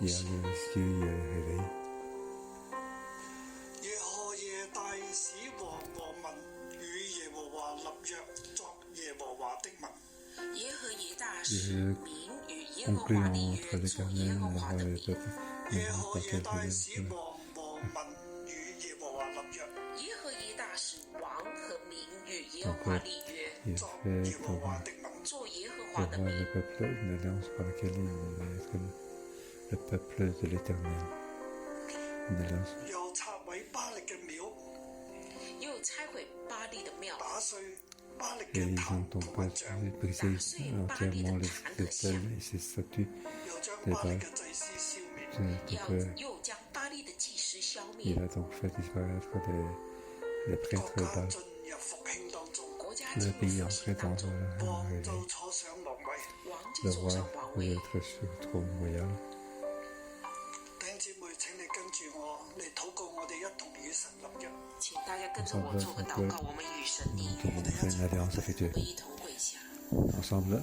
Il y a les cieux, il y a le réveil. 王和民與耶和華立約，作耶和華的盟。耶和耶大使民與耶和華立約，作耶和華的名。耶和耶大使王和民與耶和華立約。耶和耶大使王和民與耶和華立約，作耶和華的盟。做耶和華的名。 le peuple, une alliance par laquelle il va être le peuple de l'Éternel. Une alliance. 又拆毀巴力嘅廟，又拆毀巴力的廟，打碎巴力 Et 嘅 ils 壇 ont 同 donc 埋像， brisé entièrement les autels et ses statues 又將 des 巴力 Baals. 嘅祭司消滅。 Donc, 又將巴力的祭司消 il 滅。 a donc fait disparaître les 國 prêtres 家 Baals. 進入復興當中， 國家 Le 進入 pays 復 entrait 興當 dans 中， un 王 réveil. 就坐上王位。王 Le 就坐上 roi 王 voulait 位。 être sur le trône royal. 弟兄姊妹，請你跟住我嚟禱告，我哋一同與神立約。請大家跟着我做個禱告，我們與神立 Nous 約， devons faire une alliance avec Dieu. 我們一同跪下。 Ensemble,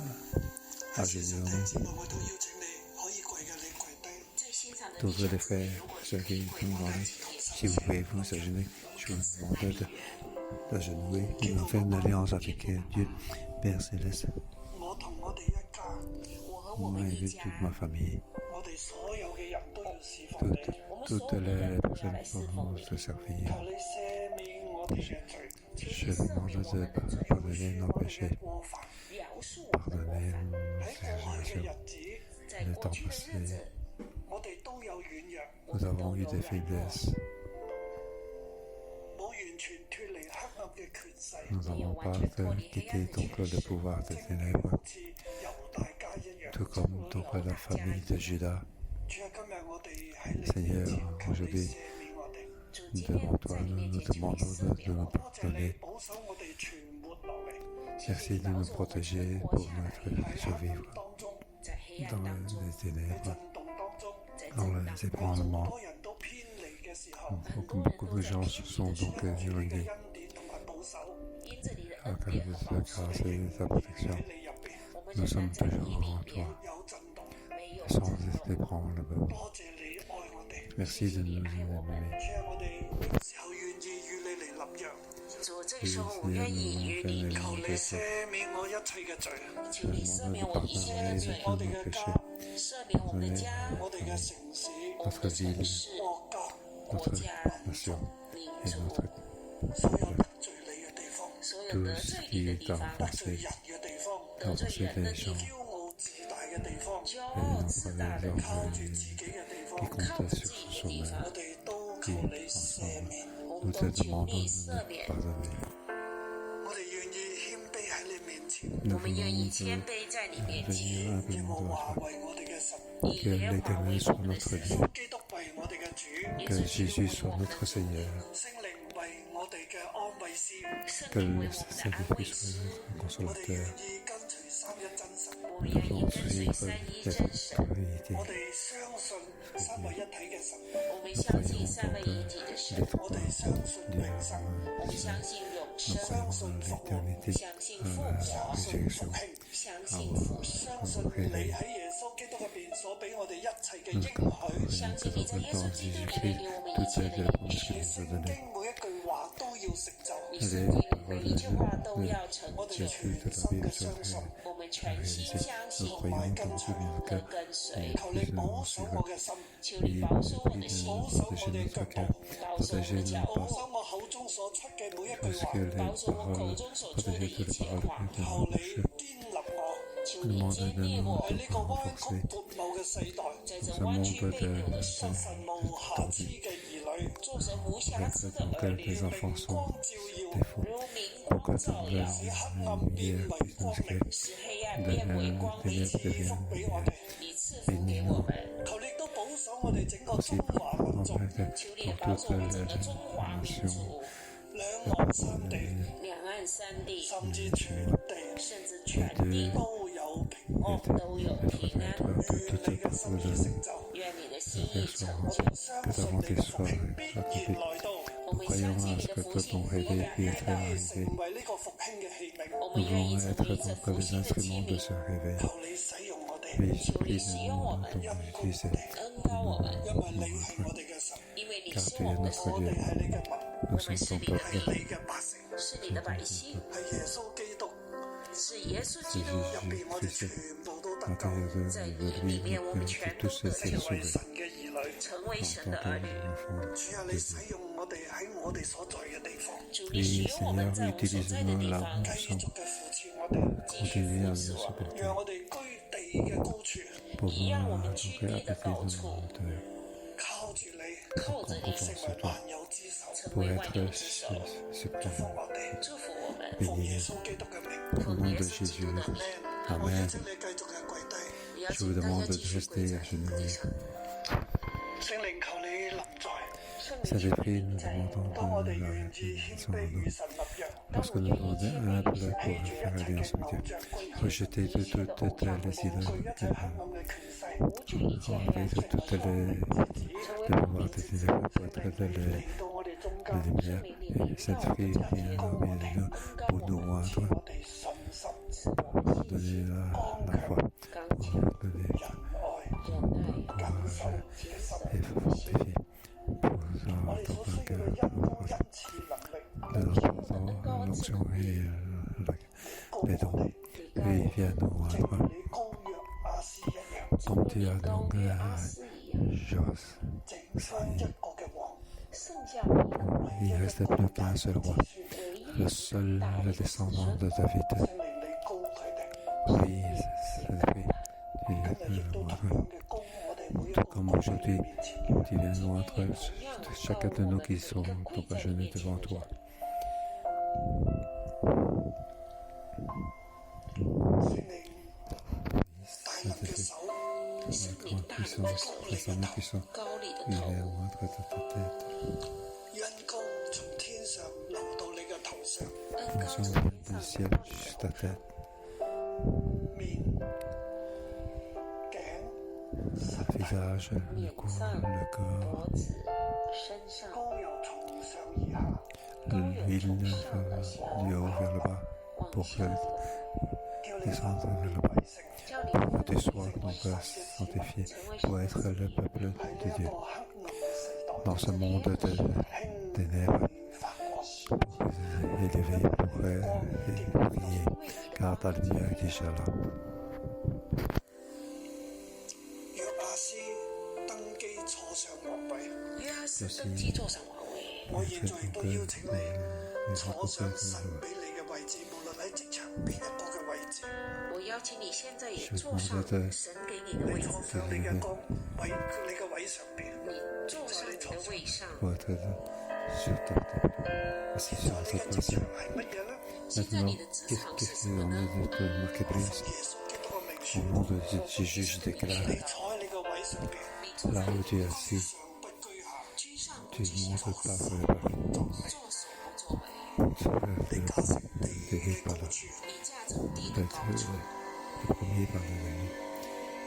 喺 à 線 Jésus 上 en 弟兄 nom. 姊妹，我都邀請你可以跪嘅，你跪低。在線上的 Tous 弟兄 les 姊妹， frères, 如果 ceux 你可以 qui 跪 sont 我 dans 們 les... 請你 Si vous pouvez vous agenouiller, je vous demande d'agenouiller. Nous allons faire une alliance avec Dieu, Père Céleste. 我同我哋一家，我和我 Moi 們 et 一 toute 家， ma famille, 我哋所有嘅人都要侍奉你。 toutes les personnes pourront te servir. 求你赦免我哋嘅罪， Je demande de pardonner nos péchés, 過犯。饒恕 pardonner 喺 nos 過去嘅 transgressions. 日子，在 Le 過 temps 去的日 passé, 子， 我哋都有軟弱， nous avons eu des faiblesses. 冇完全脱離黑暗嘅權勢， Nous n'avons pas quitté donc le pouvoir des ténèbres, 好似猶大家一樣。 tout comme donc la famille de Judas. 主啊，今日我哋喺你 Seigneur, 面前，求你 aujourd'hui, 赦免我哋。 主今天 devant 在 toi, 你 nous 面 nous 前，求你 demandons 赦 de 免 nous 我。多謝你 pardonner. 保守我哋存活落嚟， Merci de nous protéger pour notre 喺黑 survivre 暗當中，在黑暗 dans 當中， les 喺 ténèbres, 震動當中， 在 dans 震 les 盪， ébranlements. 多人都偏離嘅時候， Beaucoup de gens se sont donc 你嘅 éloignés 恩典同埋保守 因着你的 à 恩 cause 典 de 和 ta 保守， grâce et de ta protection. 喺你入邊，我們 Nous 仍 sommes 然在你 toujours 裡 en 面， toi, 有震動。沒有 sans 震動。 ébranlement. 多謝你愛我哋， Merci de nous aimer. 主啊，我哋呢個時候願意與你嚟立約，主，這時候我願意與你求你立約，赦免我一切嘅罪，求你赦免我一切的罪，我哋嘅家，赦免我們的家、我哋嘅城市、我們的城市、國家，國家、 Nation 民 et 族， notre 所有得罪你嘅地方，所有得罪你的地方，得罪人嘅地方，得罪人的地方，驕傲自大嘅地方，驕傲自大的地靠方，住自己嘅地方， qui compte sur son 地 œuvre. 方我，哋都求你赦免。我 Nous 們 te 都求 demandons 你 de 赦免 nous。pardonner. 我哋願意謙卑喺你面前， Nous 我們願意 voulons 謙卑在你面 venir 前，耶和 humblement 華 devant toi. 為我哋嘅神，以 Que 耶和華為 l'Éternel 我 soit 們的 notre 神， Dieu, 基督為我哋嘅主， que Jésus soit notre Seigneur, 聖靈為我哋嘅安慰師。聖 que 靈為 le 我們的安慰 Saint-Esprit 師， soit notre 我哋願 consolateur. 意跟隨三一真神，我們 Nous 願意 voulons 跟隨 suivre 三一 la 真神， vérité. 我哋相信三位一體嘅神，我們相信三位一體的神，我哋相信永生，我們相信永 Nous 生， croyons en l'éternité, 相信復 à 活， la résurrection, 相信復生，相信你喺耶穌基督入邊所俾我哋一切嘅應許，相信你在耶穌基督裡面給我們一 toutes 切 les 的應 réponses 許 que。nous a 聖 données. 經每一句話都要成就，你聖經裡每一句話都要成我就哋，全心嘅相信，我們全心相信 Nous croyons donc tout notre 和 cœur. 跟隨。 求你保守我嘅心，求你保守我的心，保守我哋腳步，保守我的腳步，保守我口中所出嘅每一句 Parce 話 que，les 保守我口 paroles, 中所出的 protéger 一 toutes les 切 paroles 話。 de 求 notre 你 bouche. 堅立我，求你堅立我，喺呢個彎曲悖謬嘅世代，在這彎曲悖謬的世作代，神無瑕疵嘅兒女，做神無瑕疵的兒 Que 女， les enfants 光 sont 照耀， des faux. 如明 Pourquoi 光照耀， 使黑暗變為光明，使黑暗變為光明，賜福俾我哋。你賜福給我們。求你都保守我哋整個中華民族，求你也保守我們整個中華民族，兩岸三地，兩岸三地，甚至全地，甚至全地都有平安。都有平安。願你嘅心意成就，願你的心意成就。相信你嘅復興必然來到。我們 Croyons 相信 à 你 ce 的 que 復 ton 興必 réveil 然 qui est 來 très 到。 arrivé. 成為呢個復興嘅器皿，我們 Nous 願意 voulons 成為 être 這 donc 復 les 興的器 instruments de 皿。 ce réveil. 求你使用我哋， Oui, 求你 prie 使 de 用我 nous 們， donc utiliser. 恩膏我們，因為你係我哋嘅神，因為你是我們的神，我哋係你嘅民。nous sommes ton peuple, 係你嘅百姓，是你的百姓，係耶穌基督是耶穌基督。入邊，我哋全部都得救，在你里面，我們全都得救，成為神嘅兒女。成為神的兒女。主啊，你使用我哋喺我哋所在嘅地方，主，你使用我們在我們所在的地方，繼續嘅扶持我哋，繼續扶持我們，讓我哋居地嘅高處，以讓我們居地的高處，靠住你，靠着你，成為萬有之首，成為萬有之首，祝福我哋，祝福我們，奉耶穌基督嘅名，奉耶穌基督的名。我邀請你繼續嘅跪低，我邀請大家繼續跪在地上。聖靈求你臨在。 Saint-Esprit, nous demandons當我哋de 願 la 意謙 bénédiction 卑 en 與 nous. 神立約， Lorsque nous demandons un pour faire alliance avec Dieu, rejeter de toutes les idoles, 一切黑暗嘅權勢， enlever de toutes les pouvoirs des ténèbres pour être dans 嚟到我哋中 la 間， lumière. Et Saint-Esprit, viens parmi nous pour nous rendre, 我哋信心、 pour donner la foi, 剛 pour 強、 donner 仁愛、 忍耐、 pour 謹守、節守。 et fortifier, pour 我哋所需要嘅恩膏、恩賜、能力， de l'onction et les dons. Et viens nous 正如 rendre 你高約亞斯一樣， comme tu as 高 donc 於亞斯一樣， Joas. 剩翻一個嘅王， 剩下王， Il ne reste plus qu'un seul roi, 唯 le 一 seul 大的 descendant de David. 聖靈你高佢哋， Oui, c'est vrai. 今日亦都同樣嘅高我哋每一個 Comme 喺 aujourd'hui, 你面前嘅 tu viens nous rendre chacun de nous qui sont donc agenouillés devant toi. 聖靈大能嘅手， Notre puissance, la sainte puissance, 高麗的 il 頭， est rendre ta tête. 恩膏從天上流到你嘅頭上，恩 Nous 膏 sommes 從 du ciel jusqu'à ta tête. 面、頸、 Le visage, le 面 cou, 上、 le corps, 脖子、身上， 膏油從上而下， l'huile du haut vers le bas 往 pour 下 que 叫你 descendre 成 vers le 為 bas. 聖， 叫你 Que tu sois donc sanctifié pour être le peuple 喺 de 呢一 Dieu. 個黑暗嘅時代， Dans ce monde de 興 ténèbres, 發光。 élevé pour prier, car ta lumière est déjà là. 約亞斯登基坐上皇位，約亞斯登基坐上皇位。我現在都邀請你坐上神俾你嘅位置，無論喺職場邊一個嘅位置，我邀請你現在也坐上神給你的位置，坐上你嘅崗位，你嘅位上邊，你坐上你的位上。 Pour être sur ta tête, assis 現 sur 在你 cette 嘅職 place. 場係乜嘢呢？現在 Maintenant, 你的職場是 qu'est-ce 什 que 麼 l'on 呢？ est de marquer 奉 prince? 耶穌基督嘅名 Au 宣， nom de Jésus, je 你 déclare, 坐喺你嘅位上邊，你坐 là 在 où tu es assis, 上不居下， 居上不 tu 居 ne 下， montres pas pour les bas. 作首不作尾。 Tu你駕乘地 es 嘅 par 高 là. 處，你駕着地的 D'être 高處， le premier par le dernier.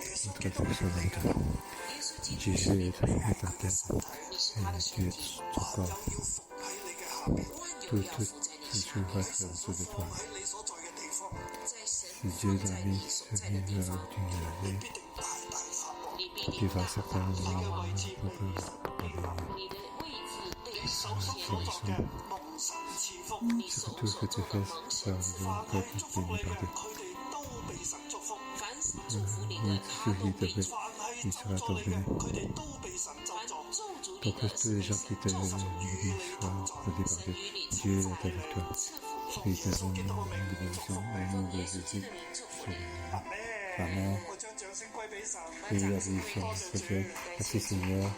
耶穌 Notre 基督係你 personnalité. 嘅頭， 耶穌基督是 Jésus 你 est 的頭， ta tête. 你是他的 Et 身 tu es 體， ton 萬 corps. 有要伏喺你嘅下邊， 萬有 Tout, 要 tout, 伏在你 tout 下面， va être au-dessus de 放 toi. 喺你所在嘅地方，在神 Si Dieu 放 t'a 在 mis 你所在的地 là 方 où，tu es allé, 必定大大發光。你必 tu 定 vas 大大 certainement 你嘅位置 beaucoup 你的位置被首所先，作嘅蒙神賜福，你 Ce 所 que tout ce 所 que 做 tu 的 fais 蒙 sera 神賜 le 凡 peuple 係祝福 béni 你嘅 par 人， Dieu. 佢哋都被神祝福；凡是祝福你的， Oui, 他 celui 都 qui 被 te 祝 fait, 凡係 il 咒 sera 詛 ton 你嘅， béni. 佢哋都被神咒凡詛。咒诅你 Pour que 的， tous 是 les 被 gens 神 qui te 咒诅。 bénissent soient bénis par 神 Dieu. 與你 Dieu 同 est 在， avec toi. 賜福 Et 你， te donne une bénédiction au nom 奉 de 耶穌基 Jésus. 督的名祝福你。 Amen. 我將掌聲歸俾神。 Et la bénédiction de Dieu. Merci Seigneur.